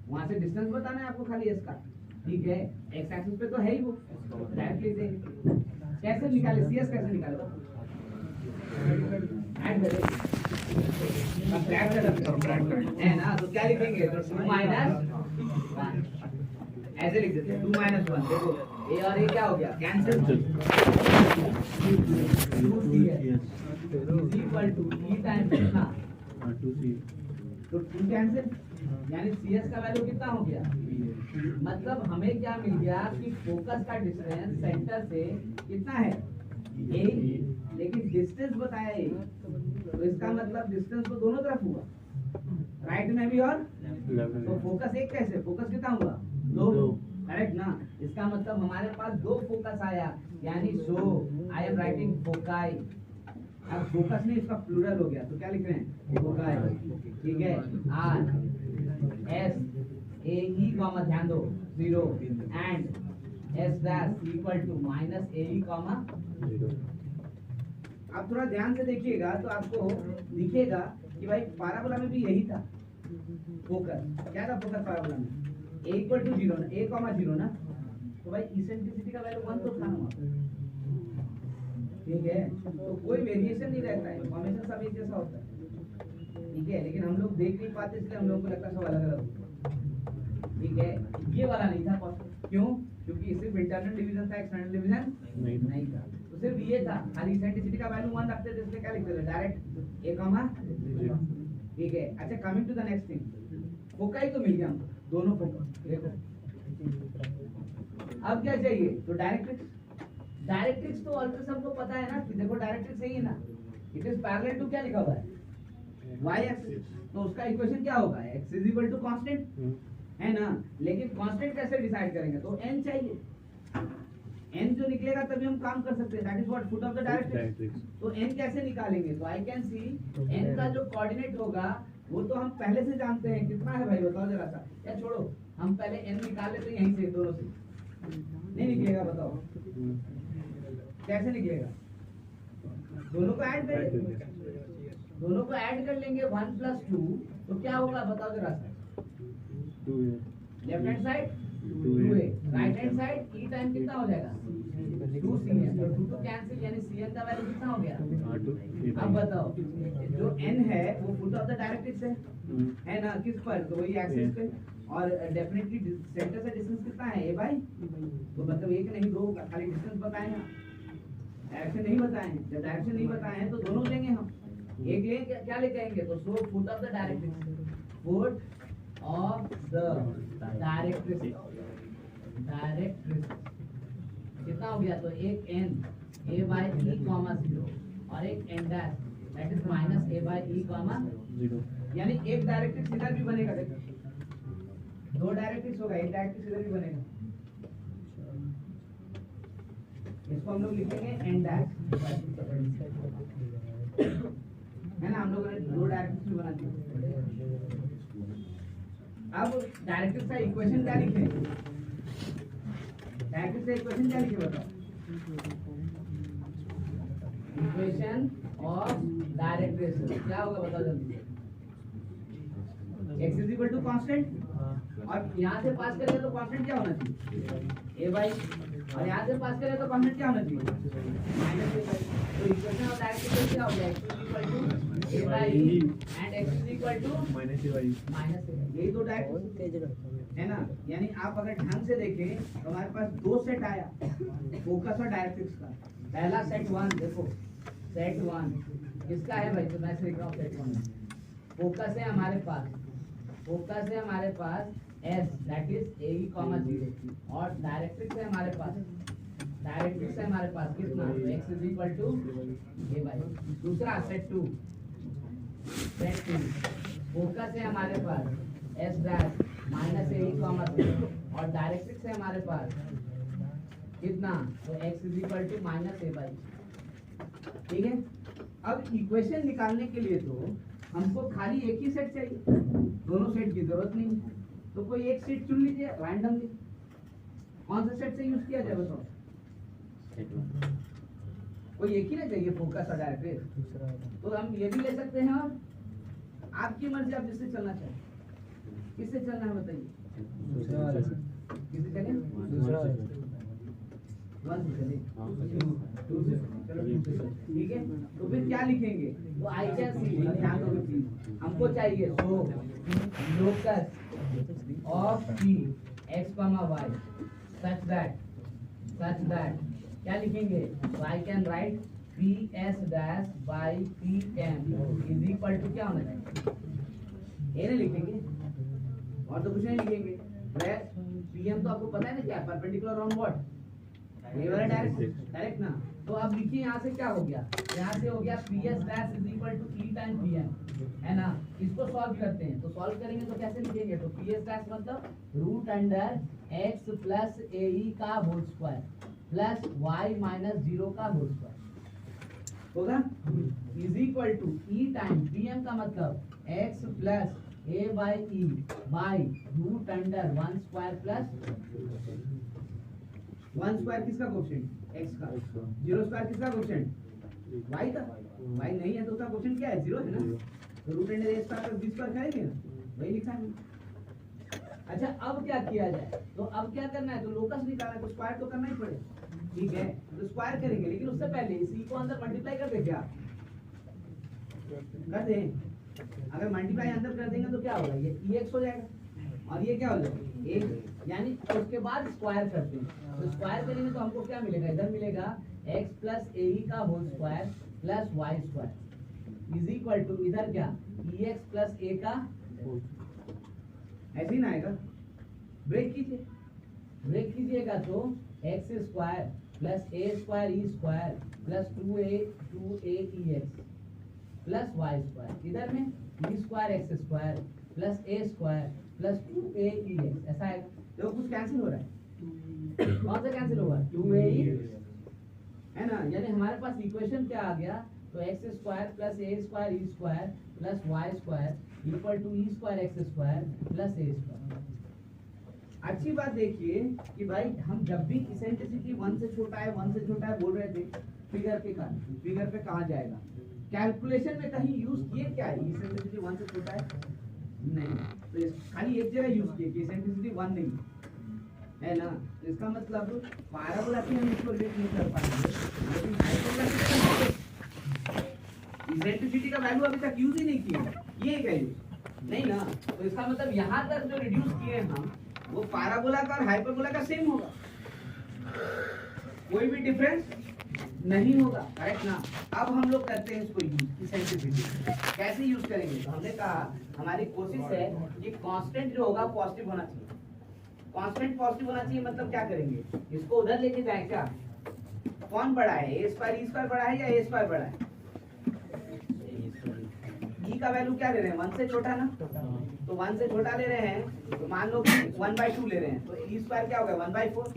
वहां से डिस्टेंस बताना है आपको खाली इसका, ठीक है। एक्स एक्सिस पे तो है ही वो, डायरेक्ट लिख देंगे। कैसे निकाले? CS कैसे निकाले? ऐड करें, सब्ट्रैक्ट है ना, तो क्या लिखेंगे? तो 2 माइनस ऐसे लिख देते हैं 2 - 1। देखो ए और ए क्या हो गया, कैंसिल। 2c है इक्वल टू e टाइम कितना 2c, तो 2 कैंसिल, यानी cs का वैल्यू कितना हो गया। मतलब हमें क्या मिल गया कि फोकस का डिस्टेंस सेंटर से कितना है a, लेकिन डिस्टेंस बताया a, तो इसका मतलब डिस्टेंस तो दोनों तरफ हुआ, राइट में भी और तो फोकस एक कैसे, फोकस कितना हुआ 2, करेक्ट ना। इसका मतलब हमारे पास 2 फोकस आया, यानी सो आई एम राइटिंग फोकाई। अब फोकस नहीं, इसका प्लूरल हो गया, तो क्या लिख रहे हैं फोकाई, ठीक है। Are S a e comma, ध्यान दो 0 and S dash equal to minus a e comma 0। आप थोड़ा ध्यान से देखिएगा तो आपको दिखेगा कि भाई पैराबोला में भी यही था फोकस। क्या था फोकस पैराबोला में, a इक्वल टू 0 ना, a कॉमा 0 ना, तो भाई इसेंट्रिसिटी का वैल्यू 1 तो था ना, ठीक है। तो कोई वेरिएशन नहीं रहता है, इन्फॉर्मेशन सब एक जैसा होता है, ठीक है। लेकिन हम लोग देख नहीं पाते, इसलिए हम लोगों को लगता है सब अलग अलग होता है, ठीक है। ये वाला नहीं था पॉसिबल, क्यों, क्योंकि सिर्फ इंटरनल डिवीजन था, एक्सटर्नल डिवीजन नहीं था। तो सिर्फ ये था, खाली इसेंट्रिसिटी का वैल्यू 1 रखते थे, इसलिए क्या लिखते थे डायरेक्ट a कॉमा 0, ठीक है। अच्छा, coming to the next thing, foci तो मिल गया हमको, दोनों फोकस देखो। अब क्या चाहिए, तो डायरेक्ट्रिक्स। डायरेक्ट्रिक्स तो ऑलरेडी सबको पता है ना कि देखो डायरेक्ट्रिक्स सही है ना, इट इज पैरेलल टू क्या लिखा हुआ है y एक्सिस, तो उसका इक्वेशन क्या होगा x is equal to constant, है ना। लेकिन कांस्टेंट कैसे डिसाइड करेंगे, तो n चाहिए, n जो निकलेगा तभी हम काम कर सकते हैं, that is what foot of the directrix. तो n कैसे निकालेंगे, तो आई कैन सी n का जो कोऑर्डिनेट होगा वो तो हम पहले से जानते हैं, कितना है भाई बताओ जरा सा, या छोड़ो हम पहले n निकाल लेते हैं यहीं से, दोनों से नहीं निकलेगा, बताओ कैसे निकलेगा, दोनों को ऐड कर लेंगे, दोनों को ऐड कर लेंगे 1 + 2, तो क्या होगा बताओ जरा सा, 2a, left hand side 2a, right hand side e time कितना हो जाएगा 2cn, तो 2 कैंसिल, यानी cn का वैल्यू कितना हो गया। अब बताओ जो n है वो फुट ऑफ द डायरेक्ट्रिक्स है ना, किस पर, तो वही एक्सिस पे, और डेफिनेटली सेंटर से डिस्टेंस कितना है a बाई, तो मतलब एक नहीं दो, खाली डिस्टेंस बताए ना, डायरेक्शन नहीं बताए हैं। जब डायरेक्शन नहीं बताए हैं तो दोनों लेंगे हम, एक लेंगे क्या लेके आएंगे, तो so foot of the directrix, foot of the directrix कितना हो गया, तो एक n a by e comma 0 और एक n dash that is minus a by e comma 0, यानी एक डायरेक्ट्रिक्स इधर भी बनेगा, देखो 2 डायरेक्ट्रिक्स होगा, एक डायरेक्ट्रिक्स इधर भी बनेगा, इसको हम लोग लिखेंगे n डैश, है ना, हम लोगों ने 2 डायरेक्ट्रिक्स भी बना दिया। अब डायरेक्ट्रिक्स का इक्वेशन क्या लिखें, डायरेक्ट्रिक्स का इक्वेशन क्या लिखे बताओ, इक्वेशन ऑफ डायरेक्ट्रिक्स क्या होगा बताओ जल्दी, x is equal to constant, और यहाँ से पास करेंगे तो कांस्टेंट क्या होना चाहिए a बाई, और यहाँ से पास करें तो कांस्टेंट क्या होना चाहिए माइनस a बाई, तो इक्वेशन ऑफ डायरेक्ट्रिक्स क्या हो गया, x is equal to a by and x is equal to minus a by, यही तो डायरेक्ट्रिक्स है ना। यानी आप अगर ढंग से देखें तो हमारे पास 2 सेट आया फोकस और डायरेक्ट्रिक्स का। पहला सेट 1, देखो सेट 1 किसका है भाई, तो मैं लिख रहा हूँ सेट 1 फोकस है हमारे पास, फोकस है हमारे पास s that is a comma 0, और डायरेक्ट्रिक्स है हमारे पास, डायरेक्ट्रिक्स है हमारे पास कितना, x is equal to a by. दूसरा सेट 2 फोकस है हमारे पास s dash minus a comma 0, और डायरेक्ट्रिक्स है हमारे पास कितना, तो x is equal to minus a by, ठीक है। अब इक्वेशन निकालने के लिए तो हमको खाली एक ही सेट चाहिए, दोनों सेट की जरूरत नहीं है, तो कोई एक सेट चुन लीजिए रैंडमली, कौन सा सेट से यूज किया जाए बताओ, कोई एक ही ना चाहिए फोकस और डायरेक्ट्रिक्स, तो हम ये भी ले सकते हैं, और आपकी मर्जी, आप जिससे चलना चाहें, किससे चलना है बताइए, किससे चले, 1 से चले 2 से चलो 2 से चले, ठीक है। तो फिर क्या लिखेंगे, तो आई कैन सी, ध्यान दोगे प्लीज, हमको चाहिए so locus of P X Y such that क्या लिखेंगे, तो I can write P S dash by P M is equal to क्या होना चाहिए, ये नहीं लिखेंगे और तो कुछ नहीं लिखेंगे। पीएम तो आपको पता है ना क्या, परपेंडिकुलर ऑन व्हाट, ये वाला डायरेक्ट ना। तो अब लिखिए यहाँ से क्या हो गया, यहाँ से हो गया P S dash is equal to e time P M, है ना। इसको सॉल्व करते हैं, तो सॉल्व करेंगे तो कैसे लिखेंगे, तो पी एस डैश मतलब root under x plus a e का whole square plus y minus 0 का होल स्क्वायर होगा, is equal to e time P M का मतलब x plus a by e by root under 1 square plus 1 square किसका coefficient, x का, 0 square किसका coefficient, Y का, Y नहीं है तो उसका कोएफिशिएंट क्या है, 0 है ना, तो रूट अंडर ए स्क्वायर प्लस बी स्क्वायर करेंगे ना, वही लिखा है। अच्छा अब क्या किया जाए, तो अब क्या करना है, तो लोकस निकालना है, तो स्क्वायर तो करना ही पड़ेगा, ठीक है। तो स्क्वायर करेंगे, लेकिन उससे पहले इसी को अंदर मल्टीप्लाई कर दे, क्या कर दें, अगर मल्टीप्लाई अंदर कर देंगे तो क्या होगा, ये एक्स हो जाएगा और ये क्या हो जाएगा एक, यानी उसके बाद स्क्वायर करते हैं, तो स्क्वायर करेंगे तो हमको क्या मिलेगा, इधर मिलेगा x प्लस ए का whole square plus Y square is equal to इधर क्या ex प्लस ए का, ऐसे ही ना आएगा, ब्रेक कीजिएगा तो एक्स स्क्वायर प्लस ए स्क्वायर ई square plus 2a e x plus Y square, इधर में B square x square plus ए square plus 2a e x, ऐसा है। देखो कुछ कैंसिल हो रहा है, कौन सा कैंसिल होगा, 2a e है ना, यानी हमारे पास इक्वेशन क्या आ गया, तो x square plus A square E square plus Y square equal to e square x square plus A square. अच्छी बात देखिए कि भाई हम जब भी इसेंट्रिसिटी 1 से छोटा है 1 से छोटा है बोल रहे थे, फिगर पे कहाँ जाएगा, कैलकुलेशन में कहीं यूज किए क्या है, इसेंट्रिसिटी 1 से छोटा है नहीं, तो खाली एक जगह यूज किए कि इसेंट्रिसिटी 1 नहीं है ना, तो इसका मतलब पैराबोला से हम इसको रिलेट नहीं कर पाएंगे, लेकिन हाइपरबोला इसेंट्रिसिटी का वैल्यू अभी तक यूज ही नहीं किया, ये क्या यूज नहीं ना, तो इसका मतलब यहाँ तक जो रिड्यूस किए हम वो पैराबोला का और हाइपरबोला का सेम होगा, कोई भी डिफरेंस नहीं होगा, करेक्ट ना। अब हम लोग करते हैं इसको यूज, इसेंट्रिसिटी कैसे यूज करेंगे, तो हमने कहा हमारी कोशिश है कि कांस्टेंट जो होगा पॉजिटिव होना चाहिए, कांस्टेंट पॉजिटिव होना चाहिए, मतलब क्या करेंगे, इसको उधर लेके जाए, क्या कौन बड़ा है, ए स्क्वायर ई स्क्वायर बड़ा है या ए स्क्वायर बड़ा है, ई का वैल्यू क्या ले रहे हैं 1 से छोटा ना, तो 1 से छोटा ले रहे हैं, तो मान लो कि 1/2 ले रहे हैं, तो ई स्क्वायर क्या होगा 1/4,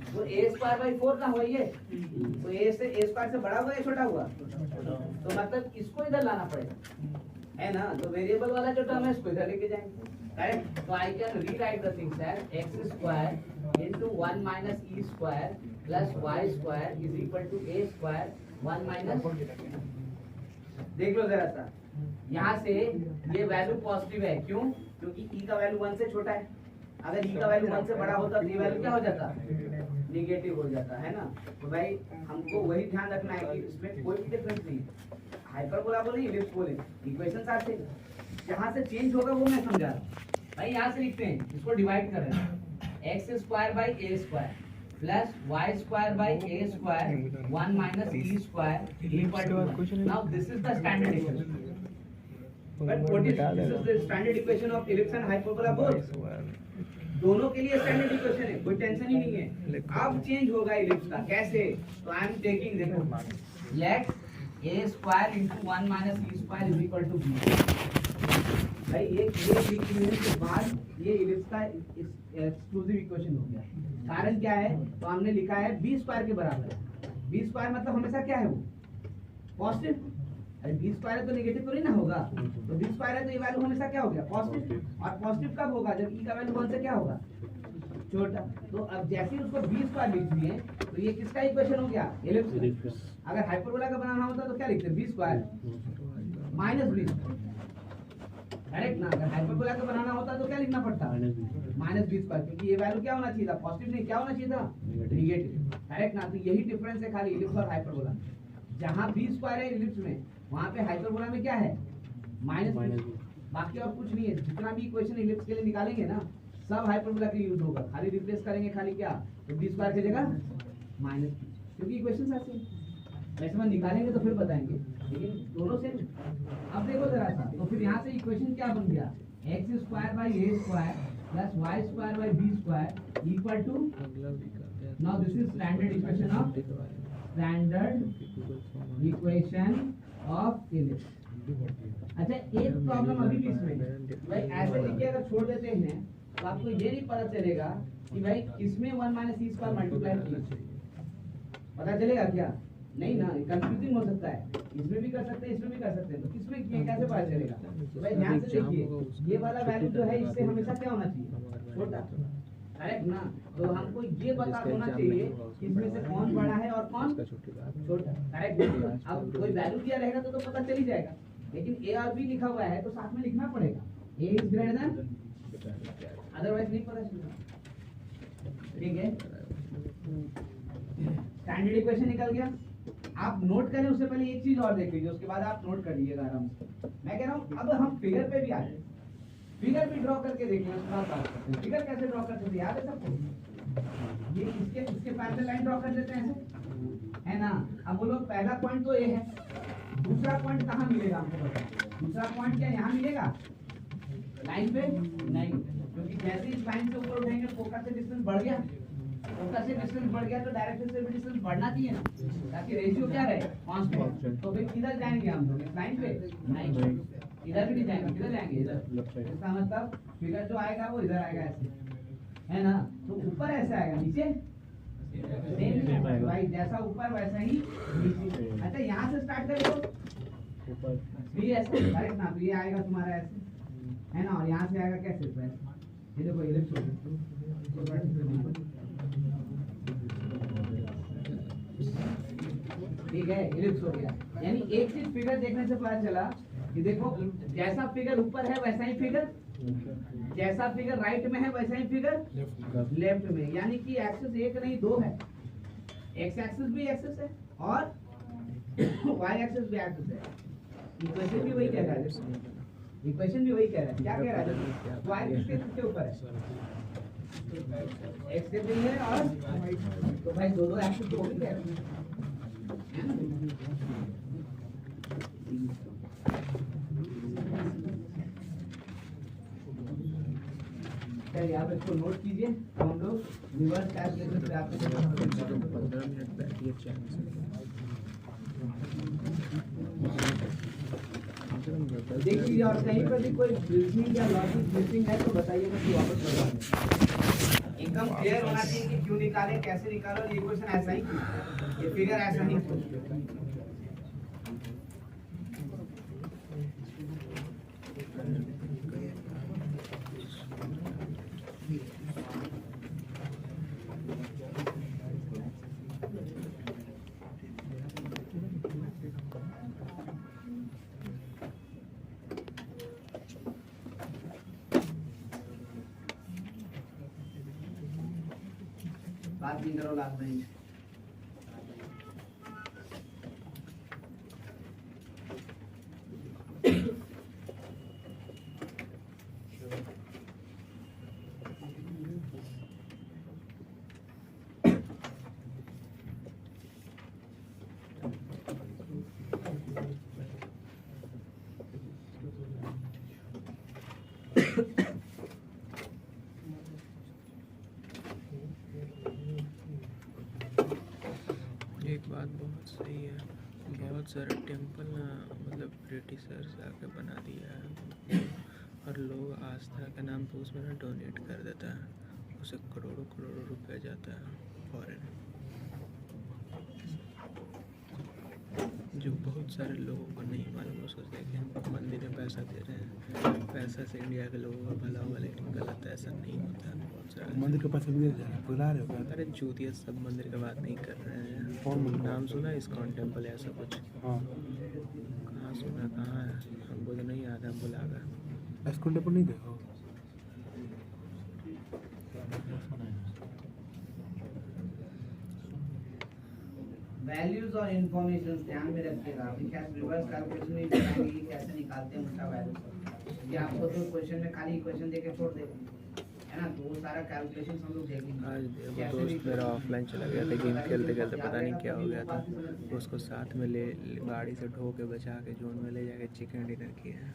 तो ए स्क्वायर बाई 4 का हुआ ये, तो ए स्क्वायर से बड़ा हुआ या छोटा हुआ, तो मतलब इसको इधर लाना पड़ेगा, है ना, तो वेरिएबल वाला जो टर्म है इसको इधर लेके जाएंगे, करेक्ट। तो I can rewrite the things as x square into 1 minus e square plus Y square is equal to a square 1 minus, देख लो जरा सा, यहाँ से ये वैल्यू पॉजिटिव है, क्यों, क्योंकि ई का वैल्यू 1 से छोटा है, अगर ई का वैल्यू 1 से बड़ा होता तो ये वैल्यू क्या हो जाता, निगेटिव हो जाता है ना। तो भाई हमको वही ध्यान रखना है कि इसमें कोई भी डिफरेंस नहीं है, हाइपरबोला बोले इलिप्स बोले इक्वेशन आते हैं, जहाँ से चेंज होगा वो मैं समझा रहा हूँ। भाई यहाँ से लिखते हैं, इसको डिवाइड कर रहे हैं, x square by a square plus Y square by a square 1 minus e square equal to, now this is the standard equation, but what is this is the standard equation of ellipse and hyperbola both, दोनों के लिए standard equation है, कोई tension ही नहीं है। अब change होगा ellipse का, कैसे, तो आई एम टेकिंग, देखो let a square into 1 minus e square is equal to b, भाई ये लिखने के बाद ये इलिप्स का एक्सक्लूसिव इक्वेशन हो गया। कारण क्या है, तो हमने लिखा है b स्क्वायर के बराबर है, b स्क्वायर मतलब हमेशा क्या है वो पॉजिटिव, अरे b स्क्वायर है तो नेगेटिव थोड़ी ना होगा, तो b स्क्वायर है तो ये वैल्यू हमेशा क्या हो गया पॉजिटिव, और पॉजिटिव कब होगा, जब e का वैल्यू 1 से क्या होगा छोटा। तो अब जैसे ही उसको b स्क्वायर लिख दिए तो ये किसका इक्वेशन हो गया, इलिप्स। अगर हाइपरबोला का बनाना होता तो क्या लिखते b square minus b, correct ना। अगर हाइपरबोला का बनाना होता तो क्या लिखना पड़ता माइनस b स्क्वायर, क्योंकि ये वैल्यू क्या होना चाहिए था पॉजिटिव, नहीं क्या होना चाहिए था नेगेटिव। करेक्ट ना? तो यही डिफरेंस है खाली इलिप्स और हाइपरबोला। जहाँ बी स्क्वायर है इलिप्स में, वहाँ पे हाइपरबोला में क्या है? माइनस। बाकी और कुछ नहीं है। जितना भी इक्वेशन इलिप्स के लिए निकालेंगे ना, सब हाइपरबोला के लिए यूज होगा। खाली रिप्लेस करेंगे खाली क्या, तो बी स्क्वायर की जगह माइनस, क्योंकि इक्वेशन ऐसे हैं। वैसे में निकालेंगे तो फिर बताएंगे, लेकिन दोनों सेम। अब देखो जरा सा, तो फिर यहाँ से इक्वेशन क्या बन गया? X square by a square plus Y square by b square equal to, now this is standard equation of ellipse. अच्छा, एक प्रॉब्लम अभी भी इसमें भाई, ऐसे लिख के अगर छोड़ देते हैं तो आपको ये नहीं पता चलेगा कि भाई किसमें 1 माइनस ई स्क्वायर मल्टीप्लाई किया, पता चलेगा क्या? नहीं ना, कंफ्यूजिंग हो सकता है। इसमें भी कर सकते हैं, इसमें भी कर सकते हैं, तो किसमें किए कैसे पता चलेगा? तो भाई ध्यान से देखिए, ये वाला वैल्यू जो है इससे हमेशा क्या होना चाहिए? छोटा, करेक्ट ना? तो हमको ये पता होना चाहिए कि इसमें से कौन बड़ा है और कौन छोटा, करेक्ट? अब कोई वैल्यू दिया रहेगा तो पता चल ही जाएगा, लेकिन ए और बी लिखा हुआ है तो साथ में लिखना पड़ेगा। ए इज ग्रेटर देन, अदरवाइज नहीं पता चलेगा। ठीक है, स्टैंडर्ड इक्वेशन निकल गया। आप नोट करें उससे पहले एक चीज और देख लीजिए, उसके बाद आप नोट कर लीजिएगा आराम से। मैं कह रहा हूँ अब हम फिगर पे भी आ जाए, फिगर भी ड्रॉ करके देखें, उसके बाद बात करते हैं। फिगर कैसे ड्रॉ करते थे, याद है सबको? ये इसके पैरेलल लाइन ड्रॉ कर देते हैं ऐसे, है ना? अब बोलो पहला पॉइंट तो ए है, दूसरा पॉइंट कहाँ मिलेगा हमको बताओ? दूसरा पॉइंट क्या यहाँ मिलेगा लाइन पे? नहीं, क्योंकि जैसे इस लाइन से ऊपर उठेंगे फोकस से डिस्टेंस बढ़ गया, फोकस से डिस्टेंस बढ़ गया तो डायरेक्शन से भी डिस्टेंस बढ़ना चाहिए ना, ताकि रेशियो क्या रहे, कांस्टेंट। तो फिर किधर जाएंगे हम लोग? इस लाइन पे नहीं, इधर भी नहीं जाएंगे, किधर जाएंगे? इधर। इसका मतलब फिगर जो आएगा वो इधर आएगा ऐसे, है ना? तो ऊपर ऐसे आएगा, नीचे भाई जैसा ऊपर वैसा ही नीचे। अच्छा, यहाँ से स्टार्ट करो ऊपर भी ऐसे, करेक्ट ना? तो ये आएगा तुम्हारा ऐसे, है ना? और यहाँ से आएगा कैसे? ये देखो इलिप्स हो गया, ठीक है, इलिप्स हो गया। यानी एक चीज फिगर देखने से पता चला कि देखो जैसा फिगर ऊपर है वैसा ही फिगर, जैसा फिगर राइट में है वैसा ही फिगर लेफ्ट में। यानी कि एक्सिस एक नहीं दो है, एक्स एक्सिस भी एक्सिस है और वाई एक्सिस भी एक्सिस है। इक्वेशन भी वही कह रहा है, इक्वेशन भी वही कह रहा है। क्या कह रहा है? वाई किसके ऊपर है? एक्स के भी है, और तो भाई दोनों एक्सिस तो भी कह रहे हैं। चलिए आप इसको नोट कीजिए, तो हम लोग रिवर्स कैलकुलेशन पे आपको 15 मिनट बैठिए चैन से। देख लीजिए, और कहीं पर भी कोई ब्रीथिंग या लॉजिक ब्रीथिंग है तो बताइएगा कि वापस करवा दें। एकदम क्लियर होना चाहिए कि क्यों निकाले, कैसे निकालो, ये क्वेश्चन ऐसा ही, ये फिगर ऐसा ही। बात नहीं करो लास्ट में। एक बात बहुत सही है, बहुत सारे टेम्पल ना मतलब ब्रिटिशर्स आके बना दिया है, और लोग आस्था के नाम पे उसमें ना डोनेट कर देता है, उसे करोड़ों करोड़ों रुपए जाता है फॉरेन, जो बहुत सारे लोगों को नहीं मालूम। उसको देखें मंदिर में पैसा दे रहे हैं, पैसा से इंडिया के लोगों का भला होगा, लेकिन गलत ऐसा नहीं होता है। बहुत सारा मंदिर के पैसे भी दे रहे हैं, बुला रहे हो क्या? अरे चूतिया सब मंदिर की बात नहीं कर रहे हैं। नाम सुना इस्कॉन टेम्पल ऐसा कुछ? हाँ, कहाँ सुना, कहाँ है? हमको तो नहीं याद है, हम भुला गए। इस्कॉन टेम्पल नहीं देखो? वैल्यूज और इंफॉर्मेशन ध्यान में रखिएगा। अभी क्या रिवर्स कैलकुलेशन में बताएंगे कि कैसे निकालते हैं उनका वैल्यू। ये आपको तो क्वेश्चन में खाली इक्वेशन देके छोड़ देंगे, है ना, तो वो सारा कैलकुलेशन हम लोग देखेंगे। आज देखो दोस्त मेरा ऑफलाइन चला गया था, गेम खेलते खेलते पता नहीं क्या हो गया था, उसको साथ में ले गाड़ी से ढो के बचा के जोन में ले जाके चिकन डिनर किया है।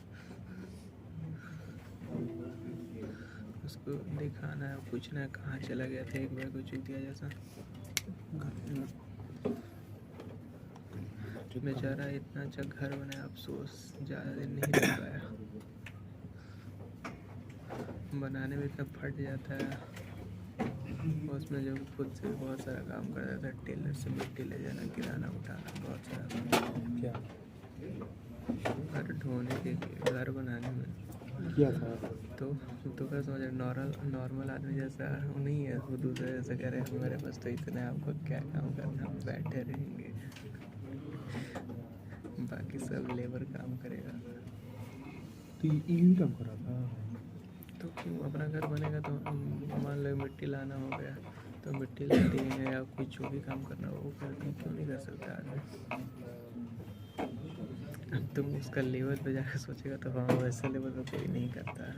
उसको दिखाना है, पूछना है कहाँ चला गया था, एक बार को चूतिया जैसा। बेचारा इतना अच्छा घर बनाया, अफसोस ज़्यादा दिन नहीं रह पाया। बनाने में इतना फट जाता है, उसमें जो खुद से बहुत सारा काम करता था, टेलर से मिट्टी ले जाना, किराना उठाना, बहुत सारा क्या घर ढोने के लिए, घर बनाने में किया था? तो क्या समझ, नॉर्मल आदमी जैसा नहीं है वो, दूसरे जैसा कह रहे हैं हमारे पास तो इतना है, आपको क्या काम करना, हम बैठे रहेंगे, बाकी सब लेबर काम करेगा। तो यही काम कर रहा था? तो क्यों, अपना घर बनेगा तो मान लो मिट्टी लाना हो गया तो मिट्टी ला दिए, या कोई जो भी काम करना हो वो करते हैं, क्यों नहीं कर सकता आदमी? अब तुम उसका लेवल पे जाकर सोचेगा तो वहाँ वैसा लेवल पे कोई नहीं करता है।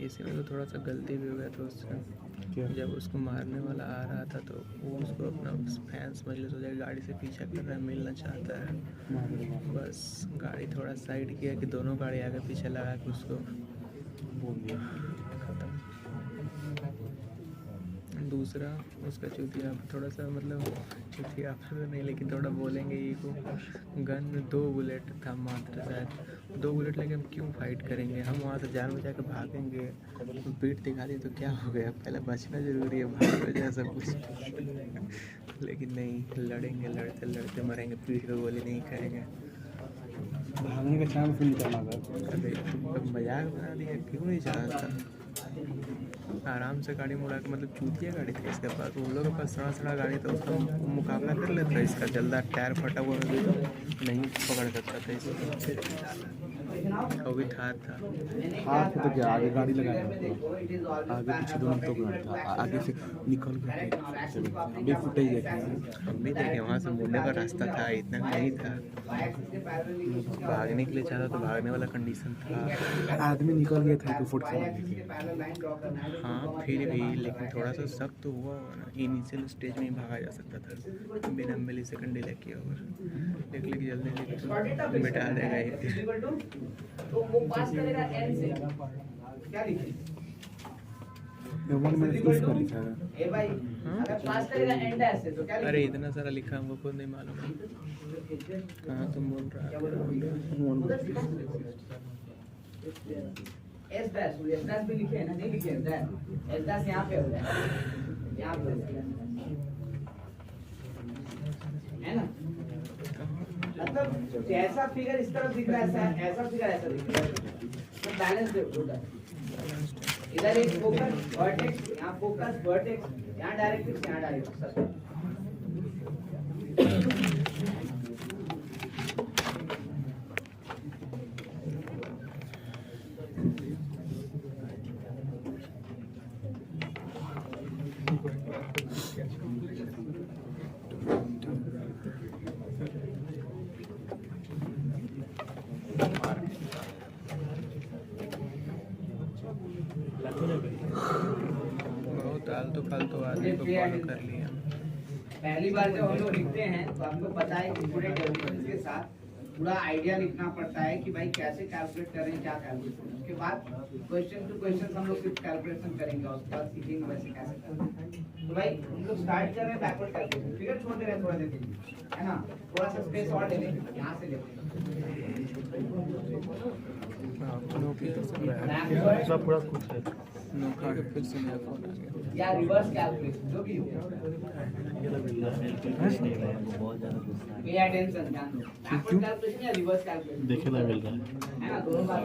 इसी में तो थोड़ा सा गलती भी हो गया, तो उससे जब उसको मारने वाला आ रहा था तो वो उसको अपना फैन समझ लो, सोचा गाड़ी से पीछा कर रहा है, मिलना चाहता है, बस गाड़ी थोड़ा साइड किया कि दोनों गाड़ी आगे पीछे लगा के उसको बोल दिया, खत्म। दूसरा उसका चूतिया थोड़ा सा, मतलब चूतिया तो नहीं लेकिन थोड़ा बोलेंगे ये को, गन में 2 बुलेट था मात्र, शायद 2 बुलेट लेके हम क्यों फाइट करेंगे, हम वहाँ से जान बचा के भागेंगे, पीठ दिखा दी तो क्या हो गया, पहले बचना जरूरी है, भाग हो जाए सब कुछ। लेकिन नहीं, लड़ेंगे, लड़ते लड़ते मरेंगे, पीठ पे गोली नहीं करेंगे। भागने का चांस नहीं निकालना था। अरे मजाक बना दिया, क्यों नहीं चाहता था, आराम से गाड़ी मुड़ा के, मतलब चूतिया गाड़ी थी इसके पास, उन लोगों के पास सड़ा गाड़ी था, उसका मुकाबला कर लेता, इसका जल्दा टायर फटा हुआ में भी तो नहीं पकड़ सकता था इसको, वो भी था हाथ तो क्या आगे गाड़ी लगाया, आगे पीछे दोनों तो गाड़ी था, आगे से निकल गया, अभी फुटेज देखे, हम भी देखे, वहाँ से मुड़ने का रास्ता था, इतना नहीं था, भागने के लिए चाहता तो भागने वाला कंडीशन था, आदमी निकल गया था 2 फुट से। हाँ फिर भी, लेकिन थोड़ा सा सख्त तो हुआ होगा ना, इनिशियल स्टेज में ही भागा जा सकता था, बिना मिली सेकंड डिले किया होगा, लेकिन जल्दी मिटा देगा ये। तो वो पास करेगा एन से, क्या लिखे ए भाई, अगर पास करेगा एन डैश से तो क्या लिखे? अरे इतना सारा लिखा हमको खुद नहीं मालूम है, कहाँ तुम बोल रहा है? एस डैश भी लिखे है ना, नहीं लिखे एस डैश यहाँ पे होगा, यहाँ पे है ना, मतलब जैसा फिगर इस तरफ दिख रहा है, ऐसा फिगर ऐसा दिख रहा है, तो बैलेंस देखो, इधर एक फोकस वर्टेक्स, यहाँ फोकस वर्टेक्स, यहाँ डायरेक्ट्रिक्स, यहाँ डायरेक्ट्रिक्स। बहुत आलतू फालतू आदमी को फॉलो कर लिया। पहली बार जब हम लोग लिखते हैं तो हमको पता है कि पूरे डेवलपमेंट के साथ पूरा आइडिया लिखना पड़ता है कि भाई कैसे कैलकुलेट करें, क्या कैलकुलेट करें, उसके बाद क्वेश्चन टू क्वेश्चन हम लोग सिर्फ कैलकुलेशन करेंगे, उसके बाद सीखेंगे वैसे कैसे करें। तो भाई हम लोग स्टार्ट कर रहे हैं बैकवर्ड कैलकुलेशन, फिगर छोड़ दे रहे हैं थोड़ा देर के लिए, है ना, थोड़ा सा स्पेस और ले लेंगे, यहाँ से लेते पूरा खुश है, नौका के फिर से मेरा फोन आ गया, या रिवर्स कैलकुलेशन जो भी हो, पे अटेंशन, ध्यान दो, बैकवर्ड कैलकुलेशन या रिवर्स कैलकुलेशन देखे ना मिल रहा है ना, दोनों बात।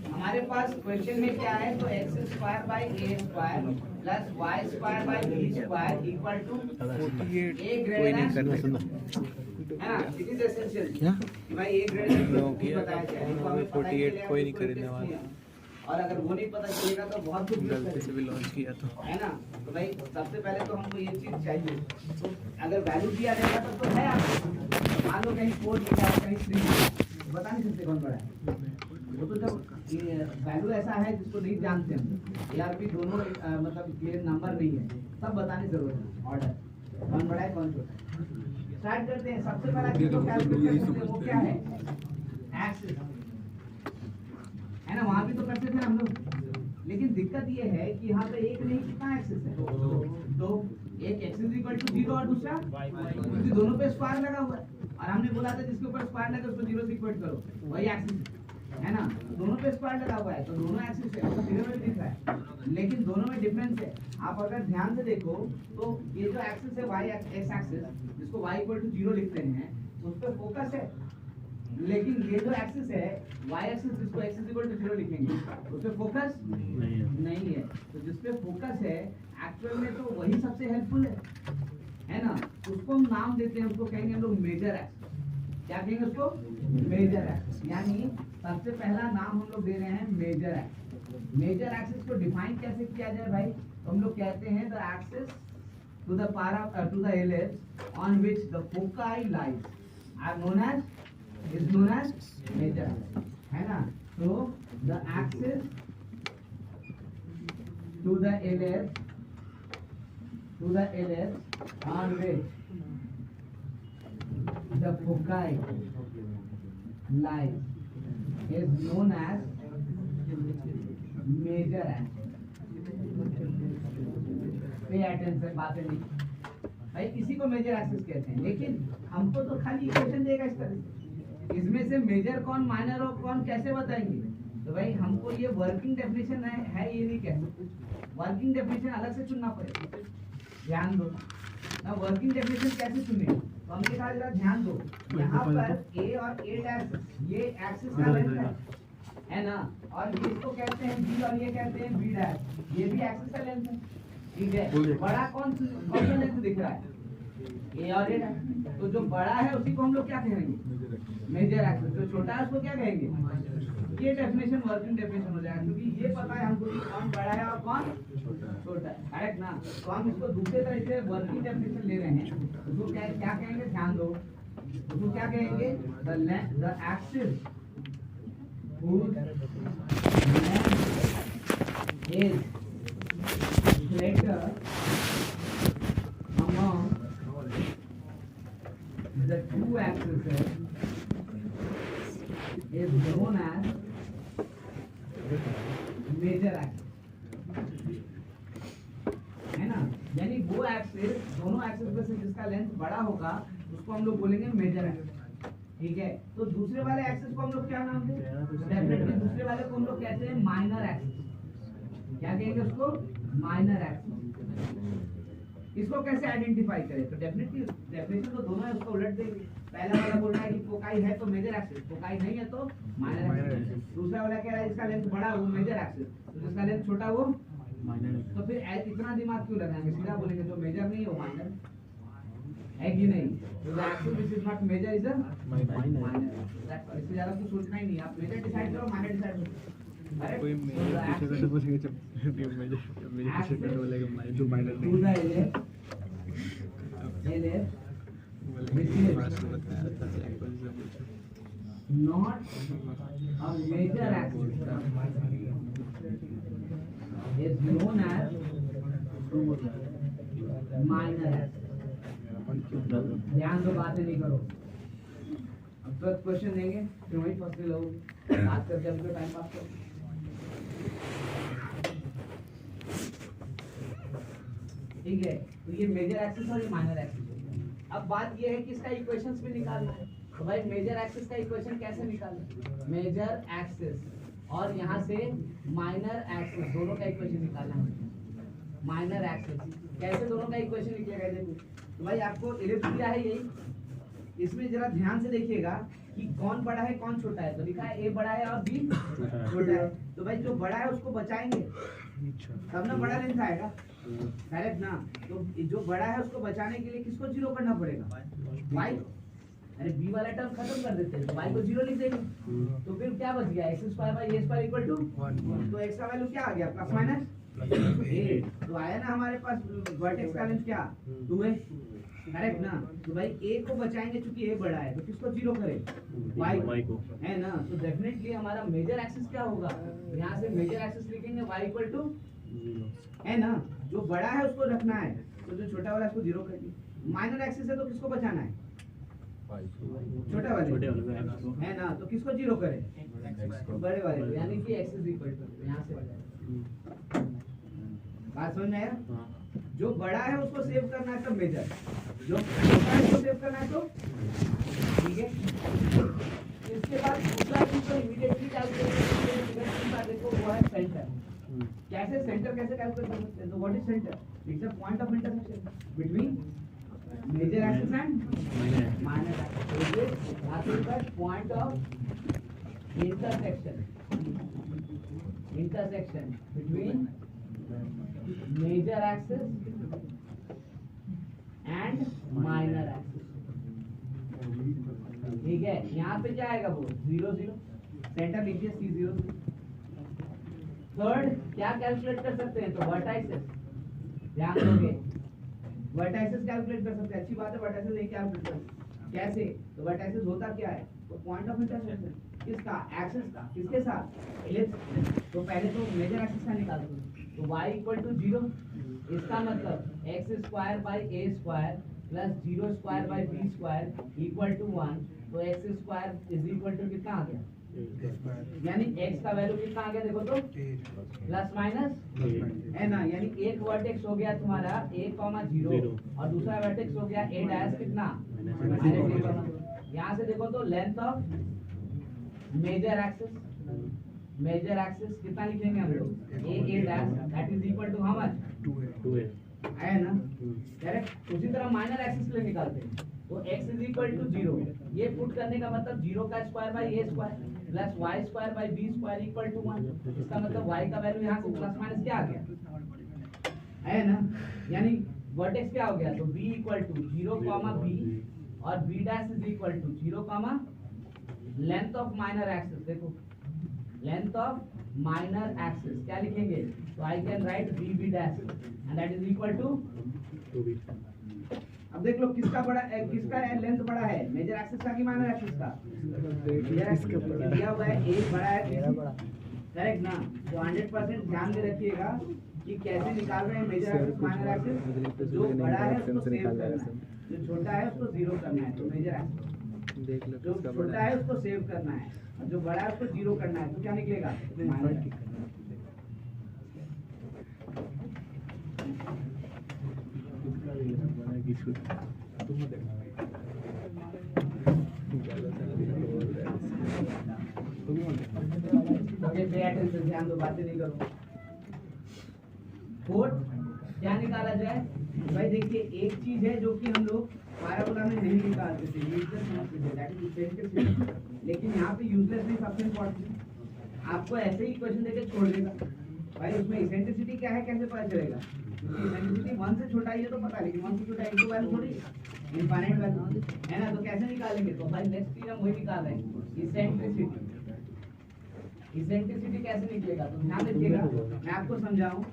हमारे पास क्वेश्चन में क्या है, तो x square by a square plus y square by b square equal to 48 a कोई नहीं ग्रेटर कर देन, सकता। है ना, इट इज एसेंशियल क्या कि भाई a ग्रेटर लोग किया 48 कोई नहीं खरीदने वाला। और अगर वो नहीं पता चलेगा तो बहुत कुछ गलती से भी लॉन्च किया तो है ना। तो भाई सबसे पहले तो हमको ये चीज चाहिए। तो अगर वैल्यू दिया जाएगा तो है आपको, मान लो कहीं 4 लिखा है कहीं 3 लिखा है, तो बता नहीं सकते कौन बड़ा है। वो तो जब वैल्यू ऐसा है जिसको नहीं जानते हम, यार भी दोनों मतलब क्लियर नंबर नहीं है, तब बताने जरूरत है ऑर्डर कौन बड़ा है कौन छोटा है। स्टार्ट करते हैं। सबसे पहला चीज तो कैलकुलेट करते हैं वो क्या है, एक्सिस है ना। वहां भी तो करते थे हम लोग, लेकिन दिक्कत ये है कि यहाँ पे एक नहीं कितना एक्सिस है, तो एक एक्सिस इक्वल टू 0 और दूसरा क्योंकि दोनों पे स्क्वायर लगा हुआ है, और हमने बोला था जिसके ऊपर स्क्वायर लगे उसको 0 से इक्वेट करो, वही एक्सिस है ना। दोनों पे स्क्वायर लगा हुआ है तो दोनों एक्सिस है, तो 0 में दिख रहा है, लेकिन दोनों में डिफरेंस है। आप अगर ध्यान से देखो तो ये जो एक्सिस है वाई एक्स एक्सिस, जिसको y इक्वल टू 0 लिखते हैं, उस पे फोकस है, लेकिन ये जो एक्सिस है y एक्सिस जिसको x इक्वल टू 0 लिखेंगे उस पे फोकस नहीं है। तो जिस पे फोकस है एक्चुअल में तो वही सबसे हेल्पफुल है ना। उसको हम नाम देते हैं, उसको कहेंगे हम लोग मेजर एक्सिस। क्या कहेंगे उसको, मेजर एक्सिस। यानी सबसे पहला नाम हम लोग दे रहे हैं मेजर एक्सिस। मेजर एक्सिस को डिफाइन कैसे किया जाए भाई, तो हम लोग कहते हैं the axis to the ellipse on which the foci lies are known as major axis, है ना। so the axis to the ellipse on which the foci lies is known as major axis। Pay attention बातें नहीं भाई, इसी को major axis कहते हैं। लेकिन हमको तो खाली इक्वेशन देगा इस तरह से, इसमें से मेजर कौन माइनर और कौन कैसे बताएंगे। तो भाई हमको ये वर्किंग डेफिनेशन है ये नहीं कहते, वर्किंग डेफिनेशन अलग से चुनना पड़ेगा। ध्यान दो ना, वर्किंग डेफिनेशन कैसे चुने, तो हमने कहा जरा ध्यान दो, यहाँ पर ए और ए डैश ये एक्सिस का लेंथ है ना, और इसको कहते हैं बी और ये कहते हैं बी डैश, ये भी एक्सिस का लेंथ है, ठीक है। बड़ा कौन सा लेंथ दिख रहा है, ए और ए डैश, तो जो बड़ा है उसी को हम लोग क्या कहेंगे, मेजर एक्सिस। जो छोटा है उसको क्या कहेंगे, ये डेफिनेशन वर्किंग डेफिनेशन हो जाएगा, क्योंकि ये पता है हमको कि कौन बड़ा है और कौन छोटा है, करेक्ट ना। तो हम इसको दूसरे तरीके से वर्किंग डेफिनेशन ले रहे हैं, उसको क्या कहेंगे, ध्यान दो, उसको क्या कहेंगे, the axis whose length is greater among the two axes is known as major axis, है ना। यानी वो एक्सिस, दोनों एक्सिस में से जिसका लेंथ बड़ा होगा उसको हम लोग बोलेंगे मेजर एक्सिस, ठीक है। तो दूसरे वाले एक्सिस को हम लोग क्या नाम दें, डेफिनेटली दूसरे वाले को हम लोग कहते हैं माइनर एक्सिस। क्या कहेंगे उसको, माइनर एक्सिस। इसको कैसे आइडेंटिफाई करें, तो डेफिनेटली डेफिनेशन तो दोनों है, उसको उलट देंगे। पहला वाला बोल रहा है कि फोकाई है तो मेजर एक्सिस, फोकाई नहीं है तो माइनर एक्सिस। दूसरा वाला कह रहा है जिसका लेंथ बड़ा वो मेजर एक्सिस, तो जिसका लेंथ छोटा वो माइनर। तो फिर इतना दिमाग क्यों लगाएंगे, सीधा बोलेंगे जो मेजर नहीं है वो माइनर है कि नहीं। तो the axis which is not major is a minor। इससे ज्यादा कुछ सोचना ही नहीं, आप मेजर डिसाइड करो, माइनर डिसाइड करो। कोई मेजर पूछेगा तो बोलेंगे जब मेजर पूछेगा तो बोलेगा माइनर, जो माइनर नहीं to the ellipse which is not a major axis is known as minor axis। ध्यान दो, बातें नहीं करो। अब तो क्वेश्चन देंगे फिर वही फंसने लोगे, बात करके हमको टाइम पास करो। ठीक है, तो ये मेजर एक्सिस और ये माइनर एक्सिस। अब बात ये है कि इसका इक्वेशंस भी निकालना है। तो भाई मेजर एक्सिस का इक्वेशन कैसे निकालना, मेजर एक्सिस और यहाँ से माइनर एक्सिस दोनों का इक्वेशन निकालना है। माइनर एक्सिस कैसे दोनों का इक्वेशन निकलेगा, देखो तो भाई आपको इलिप्स दिया है यही, इसमें जरा ध्यान से देखिएगा कि कौन बड़ा है कौन छोटा है। तो लिखा है ए बड़ा है और बी छोटा है, तो भाई जो बड़ा है उसको बचाएंगे तब ना बड़ा लेंथ आएगा, करेक्ट ना। तो जो बड़ा है उसको बचाने के लिए किसको जीरो करना पड़ेगा, वाई। अरे बी वाला टर्म खत्म कर देते हैं, y को 0 लिख देंगे, तो फिर क्या बच गया x square by a square equal to 1। तो x का वैल्यू क्या आ गया प्लस माइनस 8। तो आया ना हमारे पास वर्टेक्स का लेंथ क्या 2 है, करेक्ट ना। तो भाई a को बचाएंगे क्योंकि a बड़ा है, तो किसको 0 करें y को, है ना। तो डेफिनेटली हमारा मेजर एक्सिस क्या होगा, यहाँ से मेजर एक्सिस लिखेंगे y इक्वल टू 0, है ना। जो बड़ा है उसको रखना है, तो जो छोटा वाला उसको 0 कर दिया। माइनर एक्सिस है तो किसको बचाना है, छोटे वाले, है ना। तो किसको 0 करें, बड़े वाले को, यानी कि x इज इक्वल टू, यहाँ से बात समझ में आया। जो बड़ा है उसको सेव करना है तब मेजर, जो छोटा है उसको सेव करना है तो ठीक है। इसके बाद दूसरा चीज तो इमीडिएटली कैलकुलेट देखो वो है सेंटर। कैसे सेंटर कैसे कैलकुलेट कर सकते हैं, तो what is centre, it's a point of intersection between major axis and minor axis, point of intersection between major axis and minor axis, ठीक है। यहाँ पे क्या आएगा वो 0 0, सेंटर लीजिए C0। थर्ड क्या कैलकुलेट कर सकते हैं, तो वर्टाइसेस, ध्यान दोगे वर्टाइसेस कैलकुलेट कर सकते हैं। अच्छी बात है, वर्टाइसेस नहीं कैलकुलेट कर कैसे, तो वर्टाइसेस होता क्या है, तो पॉइंट ऑफ इंटरसेक्शन किसका, एक्सिस का, किसके साथ, एलिप्स। तो पहले तो मेजर एक्सिस का निकाल दो, तो y इक्वल टू 0, इसका मतलब x square by a square plus 0 square by b square equal to 1। तो x square is equal to कितना आ गया, यानी x का वैल्यू कितना आ गया देखो तो प्लस माइनस, है ना। यानी एक वर्टेक्स हो गया तुम्हारा a, 0 और दूसरा वर्टेक्स हो गया a डैश कितना, यहाँ से देखो तो लेंथ ऑफ मेजर एक्सिस कितना लिखेंगे हम लोग, a dash that is equal to how much 2a, है ना, करेक्ट। उसी तरह माइनर एक्सिस के लिए निकालते हैं, तो x इज इक्वल टू 0, ये पुट करने का मतलब 0 का square by a square plus y square by b square equal to 1। इसका मतलब y का वैल्यू यहाँ से प्लस माइनस क्या आ गया, है ना। यानी वर्टेक्स क्या हो गया, तो b इक्वल टू 0 b और b dash is equal to 0 length of minor axis. देखो लेंथ ऑफ माइनर एक्सिस क्या लिखेंगे, तो I can write b dash and that is equal to 2b। अब देख लो किसका बड़ा है, किसका लेंथ बड़ा है, मेजर एक्सिस का कि माइनर एक्सिस का, दिया हुआ है a बड़ा है, करेक्ट ना। तो 100% ध्यान में रखिएगा कि कैसे निकाल रहे हैं मेजर एक्सिस माइनर एक्सिस। जो बड़ा है उसको सेव करना है, जो छोटा है उसको 0 करना है। तो मेजर एक्सिस जो छोटा है उसको सेव करना है और जो बड़ा है उसको 0 करना है, तो क्या निकलेगा, ध्यान दो, बातें नहीं करो। फोर्थ क्या निकाला जाए, भाई देखिए एक चीज है जो कि हम लोग पैराबोला में नहीं निकालते थे, लेकिन यहाँ पे यूजलेस भी सबसे इम्पोर्टेंट है। आपको ऐसे ही क्वेश्चन देके छोड़ देगा, भाई उसमें इसेंट्रिसिटी क्या है कैसे पता चलेगा, क्योंकि इसेंट्रिसिटी 1 से छोटा ही है तो पता, लेकिन 1 से छोटा इनटू वैल्यू थोड़ी इनफाइनाइट वैल्यू है ना। तो कैसे निकालेंगे, तो भाई नेक्स्ट चीज हम वही निकाल रहे हैं, इसेंट्रिसिटी कैसे निकलेगा। तो ध्यान रखिएगा, मैं आपको समझाऊं।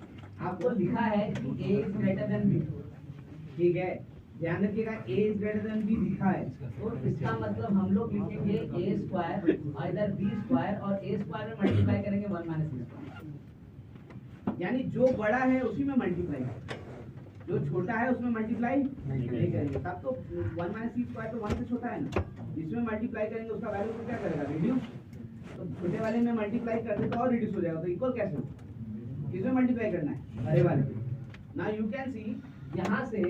आपको लिखा है कि a is greater than b, ठीक है, ध्यान रखिएगा a is greater than b लिखा है, तो इसका मतलब हम लोग लिखेंगे a स्क्वायर और इधर b स्क्वायर और a स्क्वायर में मल्टीप्लाई करेंगे 1 माइनस b, यानी जो बड़ा है उसी में मल्टीप्लाई, जो छोटा है उसमें मल्टीप्लाई नहीं करेंगे। तब तो 1 माइनस c स्क्वायर तो 1 से छोटा है ना, इसमें मल्टीप्लाई करेंगे उसका वैल्यू तो क्या करेगा, रिड्यूस। तो छोटे वाले में मल्टीप्लाई कर दे तो और रिड्यूस हो जाएगा, तो इक्वल कैसे, किसमें मल्टीप्लाई करना है, बड़े वाले में। नाउ यू कैन सी यहाँ से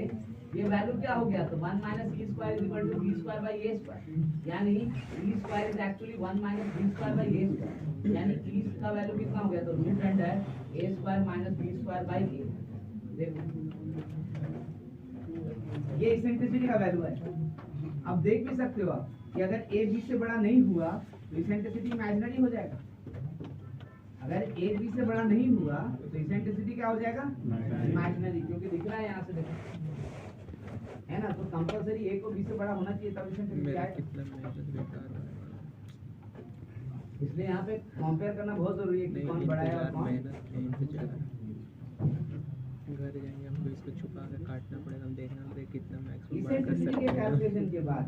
ये वैल्यू क्या हो गया, तो 1 minus e square is equal to b square by a square, यानी e square is actually 1 minus b square by a square, यानी e का वैल्यू कितना हो गया, तो root under a square minus b square by a। देखो ये eccentricity का वैल्यू है। अब देख भी सकते हो आप कि अगर a b से बड़ा नहीं हुआ तो इसेंट्रिसिटी इमेजिनरी हो जाएगा, अगर a b से बड़ा नहीं हुआ तो इसेंट्रिसिटी क्या हो जाएगा, इमेजिनरी, क्योंकि दिख रहा है यहाँ से देखो है ना, तो कंपलसरी ए को बी से बड़ा होना चाहिए तब इसमें फिर क्या मेरा है। कितना मेहनत बेकार हुआ है। इसलिए यहाँ पे कंपेयर करना बहुत जरूरी है कि नहीं, कौन बड़ा है और इंतजार कौन। मेहनत है, इंतजार। घर जाएंगे हमको इसको छुपा के काटना पड़ेगा, हम देखना पड़ेगा कितना मैक्सिमम बड़ा कर इसेंट्रिसिटी सकते के हैं। कैलकुलेशन के बाद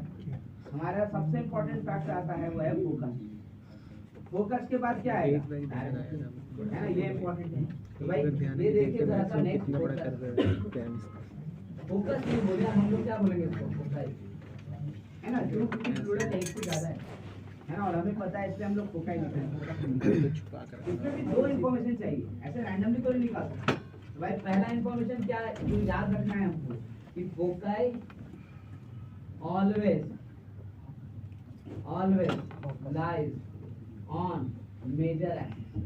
हमारा सबसे इम्पोर्टेंट फैक्टर आता है वो है फोकस। फोकस के बाद क्या आएगा, एक बार ध्यान आया ना, है ना, ये इम्पोर्टेंट है। तो भाई एक बार ध्यान ये नहीं देखिए देखते जरा सा मैक्सिमम नेक्स्ट कितना बड़ा कर रहे हैं। फोकस नहीं बोले हम लोग क्या बोलेंगे इसको, फोकस है ना, जो कि स्टूडेंट एक से ज्यादा है ना, और हमें पता है इसलिए हम लोग फोकस निकालेंगे। तो छुपा कर इसमें भी दो इन्फॉर्मेशन चाहिए, ऐसे रैंडमली तो नहीं निकाल सकते। तो भाई पहला इन्फॉर्मेशन क्या है जो याद रखना है हमको कि foci always lies on major axis,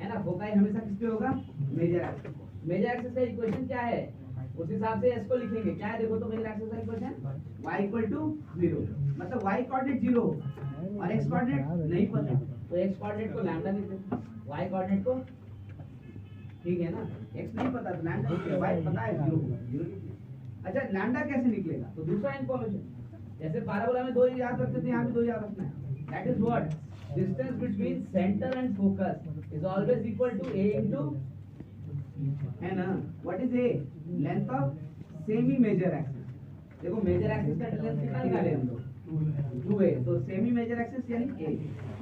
है ना, फोकाई हमेशा किस पे होगा, मेजर एक्सिस। मेजर एक्सिस का इक्वेशन क्या है, उस हिसाब से इसको लिखेंगे, क्या है देखो तो मेजर एक्सिस का इक्वेशन y = 0, मतलब y कोऑर्डिनेट 0 और x कोऑर्डिनेट नहीं पता तो x कोऑर्डिनेट को लैम्डा लिख देते, y कोऑर्डिनेट को, ठीक है ना, x नहीं पता तो लैम्डा लिख, y पता है 0। अच्छा लैम्डा कैसे निकलेगा, तो दूसरा इंफॉर्मेशन, जैसे पैराबोला में दो याद रखते थे, यहाँ भी दो याद रखना है, that is what, distance between centre and focus is always equal to a into, है ना, what is a, length of semi major axis. देखो मेजर एक्सिस का लेंथ कितना निकाले हम लोग 2a, तो सेमी मेजर एक्सिस यानी a,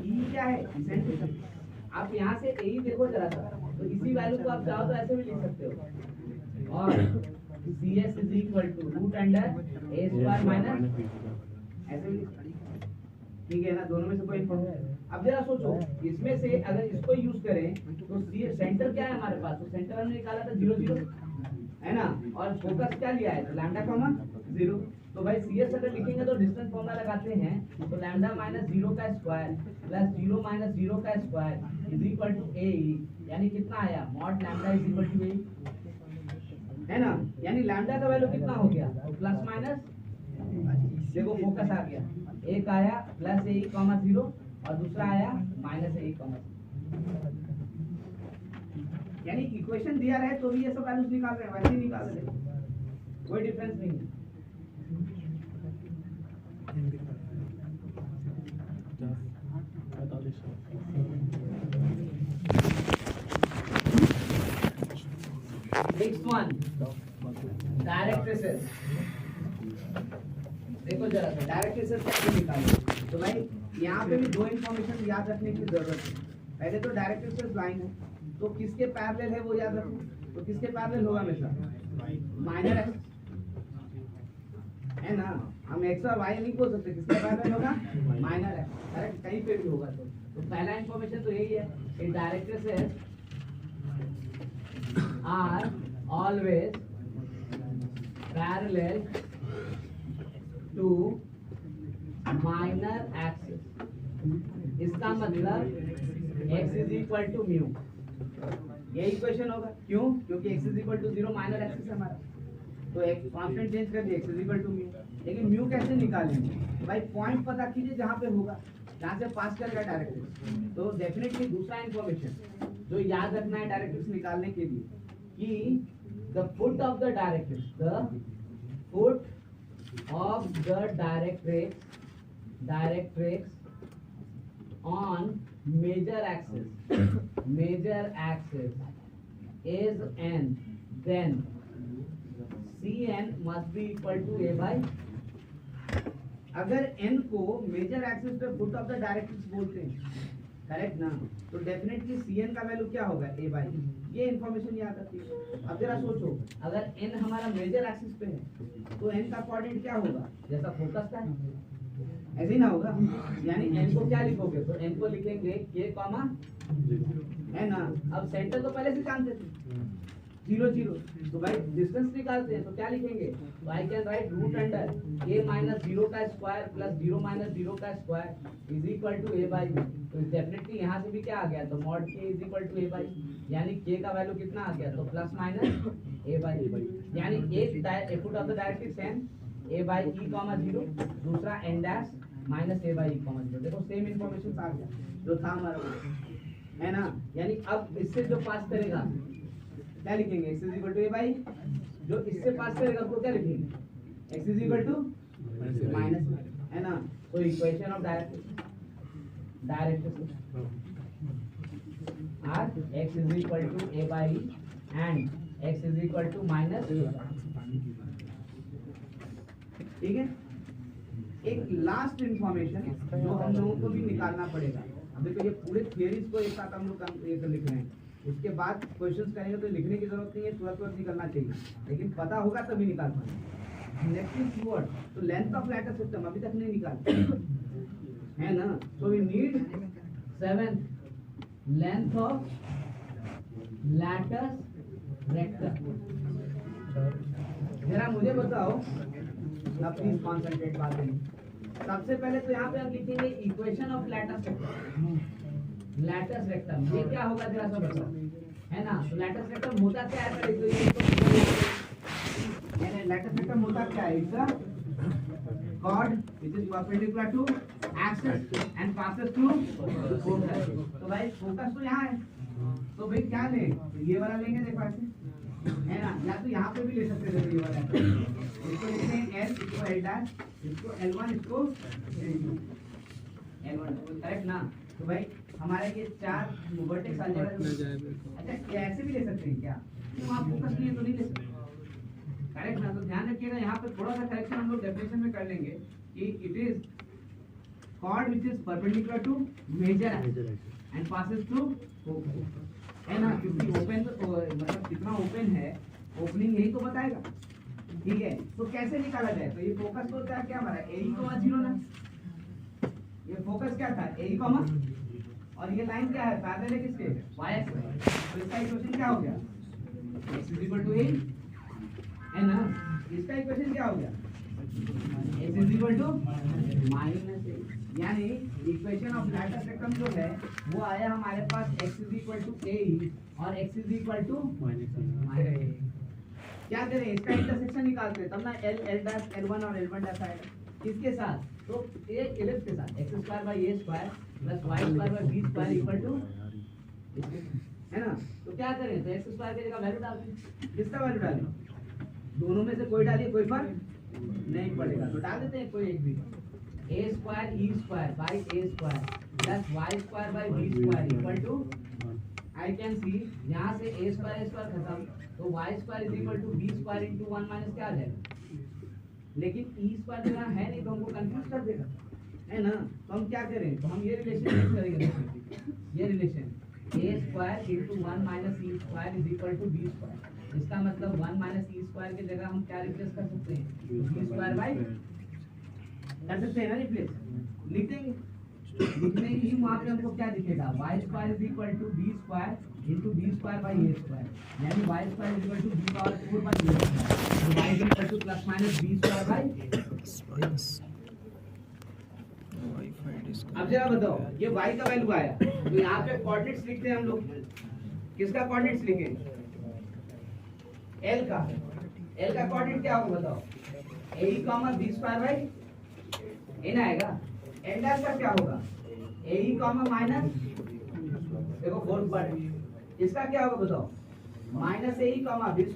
e क्या है, इसेंट्रिसिटी। आप यहाँ से a ही देखो जरा सा, तो इसी वैल्यू को आप चाहो तो ऐसे भी लिख सकते हो, और CS is equal to root under a square minus, ऐसे भी लिख सकते हैं। ठीक है ना, दोनों में से कोई इन्फॉर्मेशन। अब जरा सोचो इसमें से अगर इसको यूज करें तो सेंटर क्या है हमारे पास, तो सेंटर हमने निकाला था 0 0, है ना, और फोकस क्या लिया है, तो लैम्डा कॉमा 0। तो भाई CS अगर लिखेंगे तो डिस्टेंस फॉर्मूला लगाते हैं, तो लैम्डा माइनस 0 का स्क्वायर प्लस 0 माइनस 0 का square is equal to a, यानी कितना आया, mod lambda is equal to a, है ना, यानी लैम्डा का वैल्यू कितना हो गया, प्लस माइनस, देखो फोकस आ गया, एक आया प्लस a, 0 और दूसरा आया माइनस a, 0। यानी इक्वेशन दिया रहे तो भी ये सब वैल्यूज निकाल रहे हैं, वैसे ही निकाल रहे हैं, कोई डिफरेंस नहीं है। Next one, directrices. देखो जरा सा डायरेक्ट्रिसेस कैसे निकालें, तो भाई यहाँ पे भी दो इन्फॉर्मेशन याद रखने की जरूरत है। पहले तो डायरेक्ट्रिसेस लाइन है, तो किसके पैरेलल है वो याद रखो, तो किसके पैरेलल होगा हमेशा, माइनर एक्स, है ना, हम एक्स और वाई नहीं बोल सकते, किसके पैरेलल होगा, माइनर एक्स, करेक्ट, कहीं पे भी होगा। तो पहला इन्फॉर्मेशन तो यही है कि directrices are always parallel to minor axis. इसका मतलब x is equal to mu, ये इक्वेशन होगा, क्यों, क्योंकि x is equal to 0 minor axis है हमारा, तो एक कांस्टेंट चेंज कर दिया, x is equal to mu. लेकिन म्यू कैसे निकालेंगे, तो भाई पॉइंट पता कीजिए जहाँ पे होगा, जहाँ से पास करेगा डायरेक्ट्रिक्स। तो डेफिनेटली दूसरा इन्फॉर्मेशन जो याद रखना है डायरेक्ट्रिक्स निकालने के लिए कि the foot of the directrix, the foot of the directrix on major axis is n, then Cn must be equal to a by, अगर n को मेजर एक्सिस पे फुट ऑफ द डायरेक्ट्रिक्स बोलते हैं, correct ना, तो definitely Cn का value क्या होगा, a by, ये इन्फॉर्मेशन याद रखिए। अब जरा सोचो अगर n हमारा मेजर एक्सिस पे है तो n का कोऑर्डिनेट क्या होगा, जैसा फोकस का है ऐसे ही ना होगा, यानी n को क्या लिखोगे, तो n को लिखेंगे k, है ना। अब सेंटर तो पहले से जानते थे 0 0, तो भाई डिस्टेंस निकालते हैं तो क्या लिखेंगे, तो I can write root under a minus 0 का स्क्वायर प्लस 0 माइनस 0 का square is equal to a by b। तो डेफिनेटली यहाँ से भी क्या आ गया, तो mod k is equal to a by, यानी k का वैल्यू कितना आ गया, तो प्लस माइनस a बाई, यानी एक foot of the directrix n a by e, 0, दूसरा n dash minus a by e, 0। देखो सेम इन्फॉर्मेशन आ गया जो था हमारा, है ना। यानी अब इससे जो पास करेगा क्या लिखेंगे, x is equal to a by जो इससे पास करेगा उसको क्या लिखेंगे, x is equal to minus, है ना। तो equation of directrices are x is equal to a by e and x is equal to minus, ठीक है। एक लास्ट इंफॉर्मेशन जो हम लोगों को भी निकालना पड़ेगा, अभी तो ये पूरे थियरीज को एक साथ हम लोग लिख रहे हैं, उसके बाद क्वेश्चंस करेंगे तो लिखने की जरूरत नहीं है, तुरंत निकलना चाहिए, लेकिन पता होगा तभी निकाल पाएंगे। नेक्स्ट इज व्हाट, तो लेंथ ऑफ लैटिस सिस्टम अभी तक नहीं निकाले है ना। So we need 7 length of latus rectum. जरा मुझे बताओ, अब प्लीज कॉन्सेंट्रेट बात करें। सबसे पहले तो यहाँ पे हम लिखेंगे equation of latus rectum. Lattice rectum ये क्या होगा जरा सा बताओ, है ना। तो लैटिस रेक्टम होता क्या है, पहले तो ये यानी लैटिस रेक्टम होता क्या है, it's a chord which is perpendicular to axis and passes through focus। तो भाई फोकस तो यहाँ है, तो भाई क्या लें, ये वाला लेंगे, देखो ऐसे है ना, या तो यहाँ पे भी ले सकते थे ये वाला, इसको लिखते हैं L, इसको L डैश, इसको L1, इसको L1, करेक्ट ना। तो भाई हमारे ये 4 वर्टेक्स आ जाएगा। अच्छा ये ऐसे भी ले सकते हैं क्या, तो आप फोकस नहीं है तो नहीं ले सकते, करेक्ट ना। तो ध्यान रखिएगा, यहाँ पे थोड़ा सा करेक्शन हम लोग डेफिनेशन में कर लेंगे कि it is chord which is perpendicular to major axis and passes through focus, है ना। क्योंकि ओपन मतलब कितना ओपन है, ओपनिंग यही तो बताएगा, ठीक है। तो कैसे निकाला जाए, तो ये फोकस तो क्या क्या हमारा ए कॉमा 0 ना, ये फोकस क्या था ए कॉमा, और ये लाइन क्या है, पैरेलल है किसके, y एक्स। तो इसका इक्वेशन क्या हो गया, x = a, है ना। इसका इक्वेशन क्या हो गया, x = -a, यानी इक्वेशन ऑफ लैटिस रेक्टम जो है वो आया हमारे पास x = a और x = क्या करें, इसका इंटरसेक्शन निकालते हैं तब ना L डैश L1 और L1 डैश आएगा, किसके साथ, तो ये इलिप्स के साथ, x² + a² + y² + b² है ना। तो क्या करें, तो x² की जगह वैल्यू डालते हैं, किसका वैल्यू डालें, दोनों में से कोई डालिए, कोई फर्क नहीं पड़ेगा, तो डाल देते हैं कोई एक भी, a² e² / a² + y² / b² I can see यहाँ से a² खत्म, तो y² = b² × 1 माइनस क्या आ जाएगा, लेकिन e² यहाँ है नहीं तो हमको कंफ्यूज कर देगा, है ना। तो हम क्या करें, तो हम ये रिलेशन यूज करेंगे, ये रिलेशन a² × 1 - e² = b²। इसका मतलब 1 - e² की जगह हम क्या रिप्लेस कर सकते हैं, b² बाय कर सकते हैं ना, रिप्लेस लिख देंगे। लिखने ही वहाँ पे हमको क्या दिखेगा, y² = b² × b² / a², यानी y² = b⁴ / a², तो y = ±b² / अब जरा बताओ, ये y का वैल्यू आया, तो यहाँ पे कोऑर्डिनेट्स लिखते हैं हम लोग, किसका कोऑर्डिनेट्स लिखें, L का कोऑर्डिनेट क्या होगा बताओ, a, b² n आएगा, n डैश का क्या होगा, a, माइनस देखो 4 पर, इसका क्या होगा बताओ, -a, b²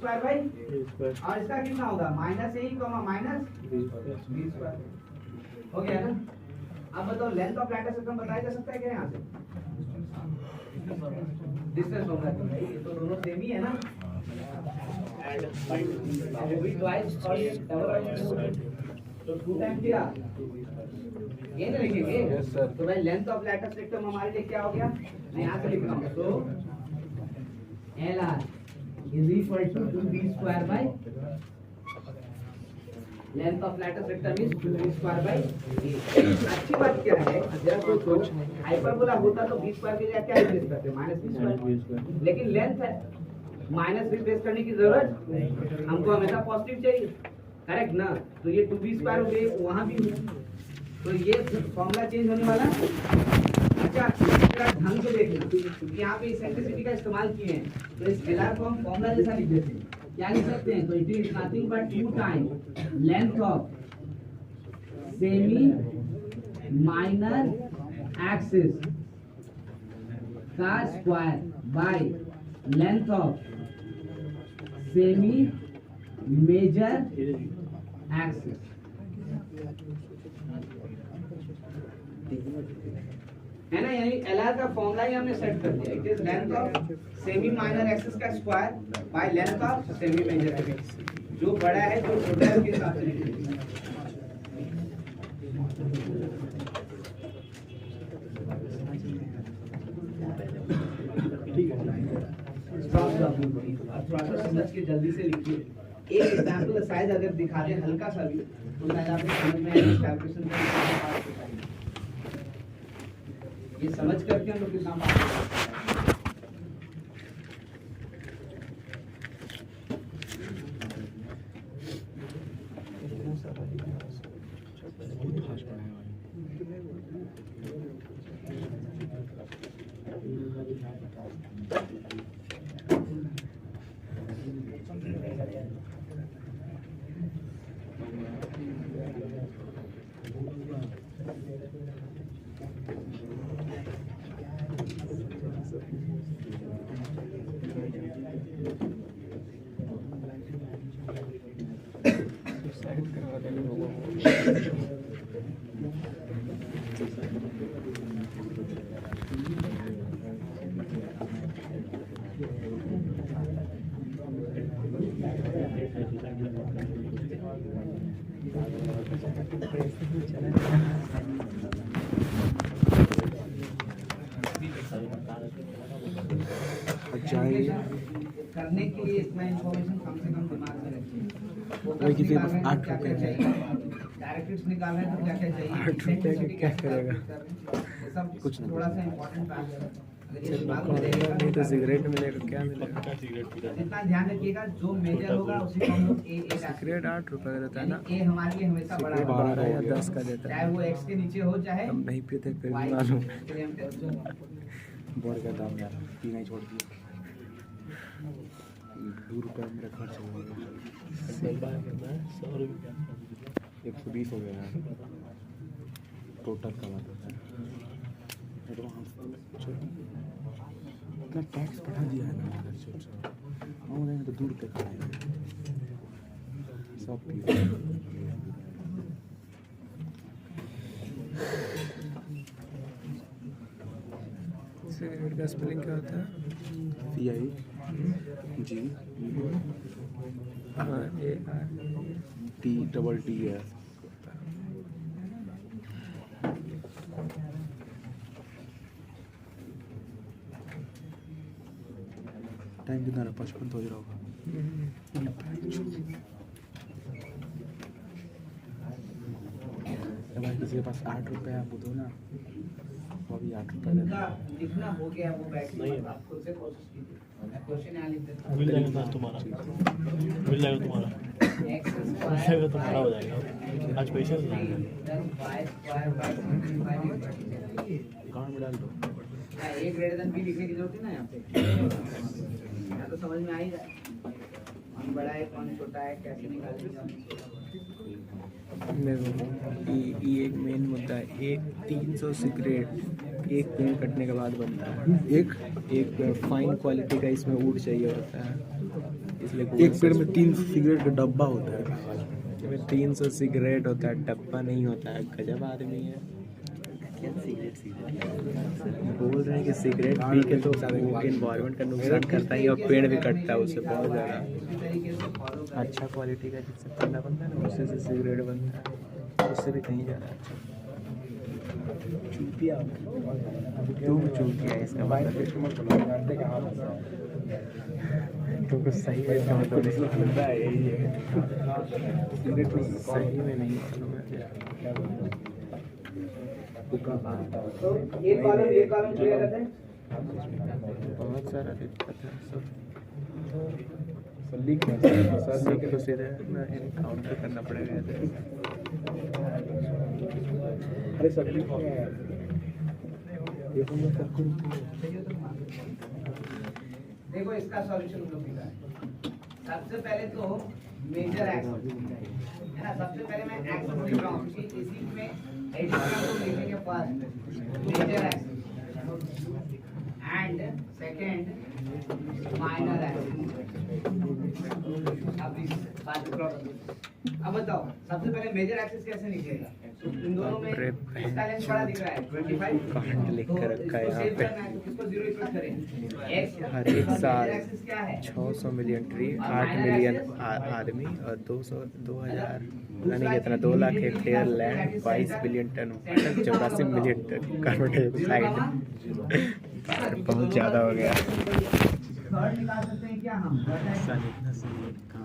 और इसका कितना होगा, -a, b²। हो गया ना। अब बताओ लेंथ ऑफ लैटिस रेक्टम बताया जा सकता है क्या, यहाँ से डिस्टेंस होगा, तो भाई ये तो दोनों सेम ही है ना, तो 2 टाइम क्या ये ना लिखेंगे, तो भाई लेंथ ऑफ लैटिस रेक्टम हमारे लिए क्या हो गया, मैं यहाँ से लिख रहा हूँ, तो LR = 2b² length of latus rectum is 2b² a। अच्छी बात क्या है, जरा सोचो हाइपरबोला होता तो b² के लिए क्या रिप्लेस करते, -b², लेकिन लेंथ है, माइनस रिप्लेस करने की जरूरत हमको हमेशा पॉजिटिव चाहिए, करेक्ट ना। तो ये 2b² हो गए, वहाँ भी हुआ, तो ये फॉर्मूला चेंज होने वाला। अच्छा ढंग से देखना, क्योंकि यहाँ पे इसेंट्रिसिटी का इस्तेमाल किए हैं, तो इस LR को हम फॉर्मूला जैसा लिख देते हैं, क्या लिख सकते हैं, तो it is nothing but 2 time length of semi minor axis का square by length of semi major axis, है ना, यानी LR का फॉर्मूला ही हमने सेट कर दिया। It is length of semi minor axis का square by length of semi major axis. जो बड़ा है जो छोटा है उसके हिसाब से लिखिए। थोड़ा सा समझ के जल्दी से लिखिए। एक एग्जांपल साइज अगर दिखा दें हल्का सा भी तो शायद आपको समझ में आएगा कैलकुलेशन का। ये समझ करके हम लोग कितना पास करने के लिए इतना इंफॉर्मेशन कम से कम दिमाग में रखिए। वही किसी बस 8 रुपए चाहिए, डायरेक्टिव्स निकालना है तो क्या क्या चाहिए, 8 रुपए के क्या करेगा, सब कुछ नहीं। थोड़ा सा इम्पोर्टेंट फैक्ट है। नहीं तो सिगरेट मिलेगा, क्या मिलेगा? इतना ध्यान रखिएगा जो मेजर होगा उसी को हम लोग ए सिगरेट 8 रुपए का देता है ना, ए हमारे लिए हमेशा बड़ा है। 12 या 10 का देता है। चाहे वो एक्स के नीचे हो चाहे हम नहीं पीते फिर भी Y मालूम के लिए हम कहते हैं। बढ़ गया दाम यार, पीना ही छोड़ दिया। 2 रुपये मेरा खर्च हो गया, 120 हो गया टोटल का मतलब है। इतना टैक्स बढ़ा दिया है ना हम रहेंगे तो 2 रुपये खाएंगे सब पिए। सिगरेट का स्पेलिंग क्या होता है? CIGTTT है। टाइम कितना 55 तो हो रहा होगा। भाई किसी के पास 8 रुपये है, आप दो ना, वो भी 8 रुपये उनका लिखना हो गया, वो बैठ नहीं आप खुद से कोशिश कीजिए। क्वेश्चन यहाँ लिख देता हूँ। मिल जाएगा तुम्हारा, मिल जाएगा तुम्हारा, मिल जाएगा तुम्हारा हो जाएगा। आज पैसे से जाएगा अकाउंट में डाल दो। ए ग्रेटर देन बी लिखने की जरूरत है ना यहाँ पे, यहाँ तो समझ में आ ही जाए कौन बड़ा है कौन छोटा है कैसे निकालेंगे। देखो ये एक मेन मुद्दा है। एक 300 सिगरेट एक पेड़ कटने के बाद बनता है। एक फाइन क्वालिटी का इसमें वुड चाहिए होता है, इसलिए एक पेड़ में 3 सिगरेट का डब्बा होता है। इसमें 300 सिगरेट होता है, डब्बा नहीं होता है। गजब आदमी है। बोल रहे हैं कि सिगरेट पी के तो एनवायरनमेंट का नुकसान करता है और पेड़ भी कटता है उससे बहुत ज़्यादा। अच्छा क्वालिटी का जिससे पहला बनता है ना उससे से सिगरेट बनता है, उससे भी कहीं ज़्यादा अच्छा। चूतिया तुम चूतिया इसका तुमको सही में इसका मतलब सही में नहीं मालूम है। तो ये कॉलम क्लियर रहता है। बहुत सारा दिक्कत है सब लिख सब तो सीधे एनकाउंटर करना पड़ेगा। अरे सर देखो इसका सॉल्यूशन हम लोग है। सबसे पहले तो मेजर एक्स है ना, सबसे पहले मैं एक्स लिख रहा हूँ क्योंकि इसी में एडिशन को लिखेंगे first major axis and second minor axis. अब इस बात अब बताओ सबसे पहले मेजर एक्सिस कैसे निकलेगा? तो इन दोनों में इसका लेंथ बड़ा दिख रहा है 25, कांड लिख के रखा है यहाँ पे। तो किसको जीरो इक्वल करें? x हर एक साल एक्सिस क्या है? 600 मिलियन ट्री, 8 मिलियन आदमी और 2000 यानी कितना 2 lakh hectare land, 22 billion tonne water, 84 million tonne carbon dioxide. बहुत ज़्यादा हो गया। थर्ड निकाल सकते हैं क्या हम?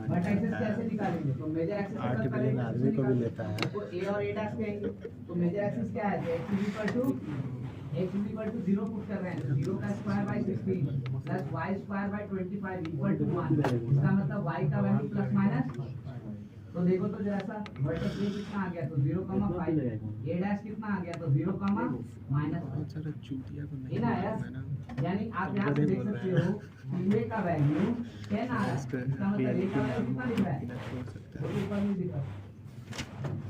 वर्टेक्सेस कैसे निकालेंगे? तो मेजर एक्सिस 8 बिलियन आदमी को भी लेता है। तो a और a डैश कहेंगे। तो मेजर एक्सिस क्या है? x is equal to 0 put कर रहे हैं। 0 का square by 16 plus y square by 25 equal to 1। इसका मतलब y का वैल्यू प्लस माइनस, तो देखो तो जरा सा वर्टेक्स a कितना आ गया? तो 0,5। a डैश कितना आ गया? तो 0, बहुत सारा चूतिया को नहीं आया। यानी आप यहाँ से देख सकते हो a का वैल्यू 10 आ रहा है। इसका मतलब a का वैल्यू कितना लिख रहा है? ऊपर नहीं दिखा।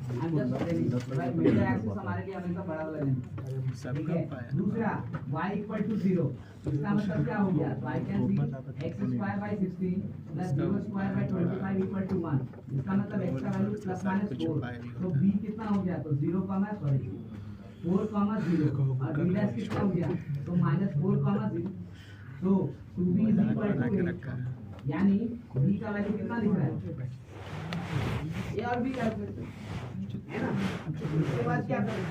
मेजर एक्सिस हमारे लिए हमेशा बड़ा वाला लेना। ठीक है। दूसरा y इक्वल टू 0, इसका मतलब क्या हो गया? y can be x square by 16 plus 0 square by 25 equal to 1। इसका मतलब x का वैल्यू प्लस माइनस 4। तो b कितना हो गया? तो 4, 0 और b डैश कितना हो गया? तो -4, 0। तो 2b इज इक्वल टू, यानी b का वैल्यू कितना लिख रहा है? a और b कैलकुलेट है ना। उसके बाद क्या करें?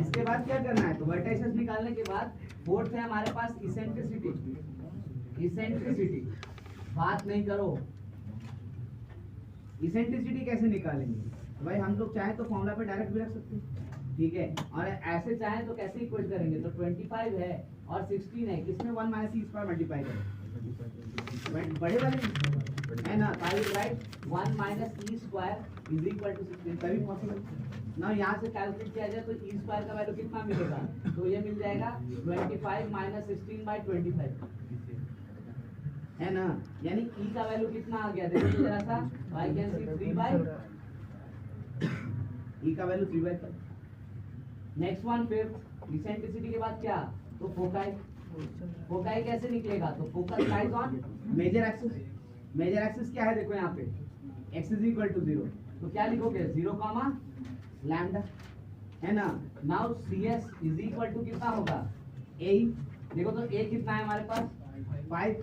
इसके बाद क्या करना है? तो वर्टेक्सेस निकालने के बाद फोर्थ है हमारे पास इसेंट्रिसिटी। इसेंट्रिसिटी बात नहीं करो। इसेंट्रिसिटी कैसे निकालेंगे? तो भाई हम लोग चाहे तो फॉर्मूला पे डायरेक्ट भी रख सकते हैं, ठीक है। और ऐसे चाहे तो कैसे इक्वेट करेंगे? तो 25 है और 16 है, किसमें 1 माइनस e स्क्वायर मल्टीप्लाई करें? बड़े वाले है ना। I will write 1 minus e square is equal to 16, तभी पॉसिबल ना। यहाँ से कैलकुलेट किया जाए तो e स्क्वायर का वैल्यू कितना मिलेगा? तो ये मिल जाएगा 25 माइनस 16 बाय 25, है ना। यानी e का वैल्यू कितना आ गया? देखो जरा सा, I can see 3 by e का value 3/5। Next one fifth, eccentricity के बाद क्या? तो फोकाई। फोकाई कैसे निकलेगा? तो focus lies on major axis. Major axis क्या है? देखो यहाँ पे x इज इक्वल टू 0, तो क्या लिखोगे? 0, लैम्डा, है ना। Now cs is equal to कितना होगा? a। देखो तो a कितना है हमारे पास? 5।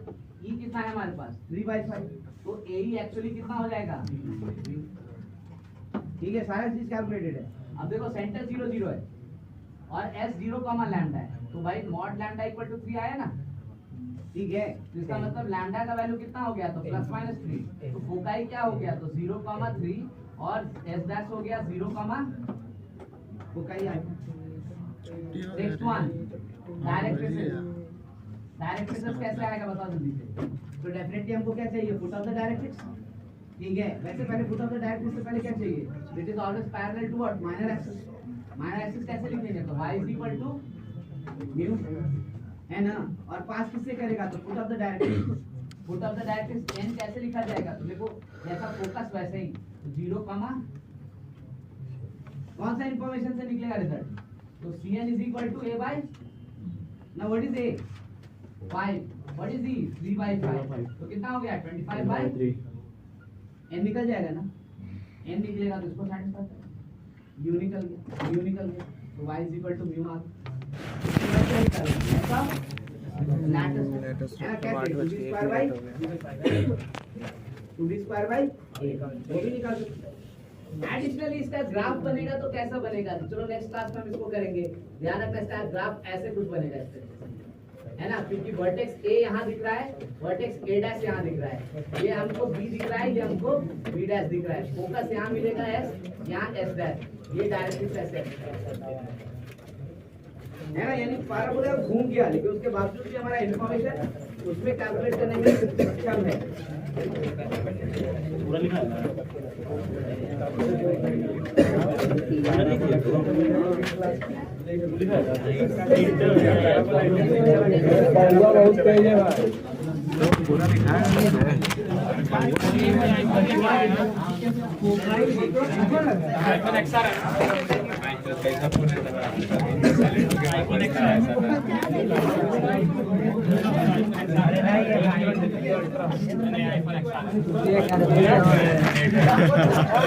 e कितना है हमारे पास? 3/5। तो a एक्चुअली कितना हो जाएगा? ठीक है, सारा चीज कैलकुलेटेड है। अब देखो सेंटर 0, 0 है और s 0, लैम्डा है, तो भाई मॉड लैम्डा इक्वल टू 3 आया ना, ठीक है। तो इसका मतलब लैम्डा का वैल्यू कितना हो गया? तो प्लस माइनस 3। तो फोकाई क्या हो गया? तो 0,3 और s डैश हो गया 0, फोकाई आ गया। Next one directrices. डायरेक्ट्रिसेस कैसे आएगा बताओ जल्दी से। तो डेफिनेटली हमको क्या चाहिए? फुट ऑफ द डायरेक्ट्रिक्स, ठीक है। वैसे पहले फुट ऑफ द डायरेक्ट्रिक्स से पहले क्या चाहिए? It is always parallel to what? Minor axis. Minor axis कैसे लिखेंगे? तो y is equal to mu, है ना। और पास किससे करेगा? तो foot of the directrix. Foot of the directrix n कैसे लिखा जाएगा? तो देखो जैसा फोकस वैसे ही 0, कौन सा इंफॉर्मेशन से निकलेगा रिजल्ट? तो cn is equal to a by, now what is a? 5। What is e? 3/5। तो कितना हो गया? 25/3। n निकल जाएगा ना। n निकलेगा तो इसको सैटिस्फाई करें। u निकल गया, u निकल गया, तो y is equal to mu आ गया। एडिशनली इसका ग्राफ बनेगा तो कैसा बनेगा? चलो नेक्स्ट क्लास में हम इसको करेंगे। ध्यान रखना इसका ग्राफ ऐसे कुछ बनेगा इस तरीके से, है ना। क्योंकि वर्टेक्स a यहाँ दिख रहा है, वर्टेक्स a डैश यहाँ दिख रहा है, ये हमको b दिख रहा है, ये हमको b डैश दिख रहा है। फोकस यहाँ मिलेगा s, यहाँ s डैश, ये डायरेक्टली ऐसे है ना। यानी पैराबोला घूम गया, लेकिन उसके बावजूद भी हमारा इंफॉर्मेशन उसमें कैलकुलेट करने में सक्षम है। पूरा लिखा है पूरा लिखा है। कैसा फोन है?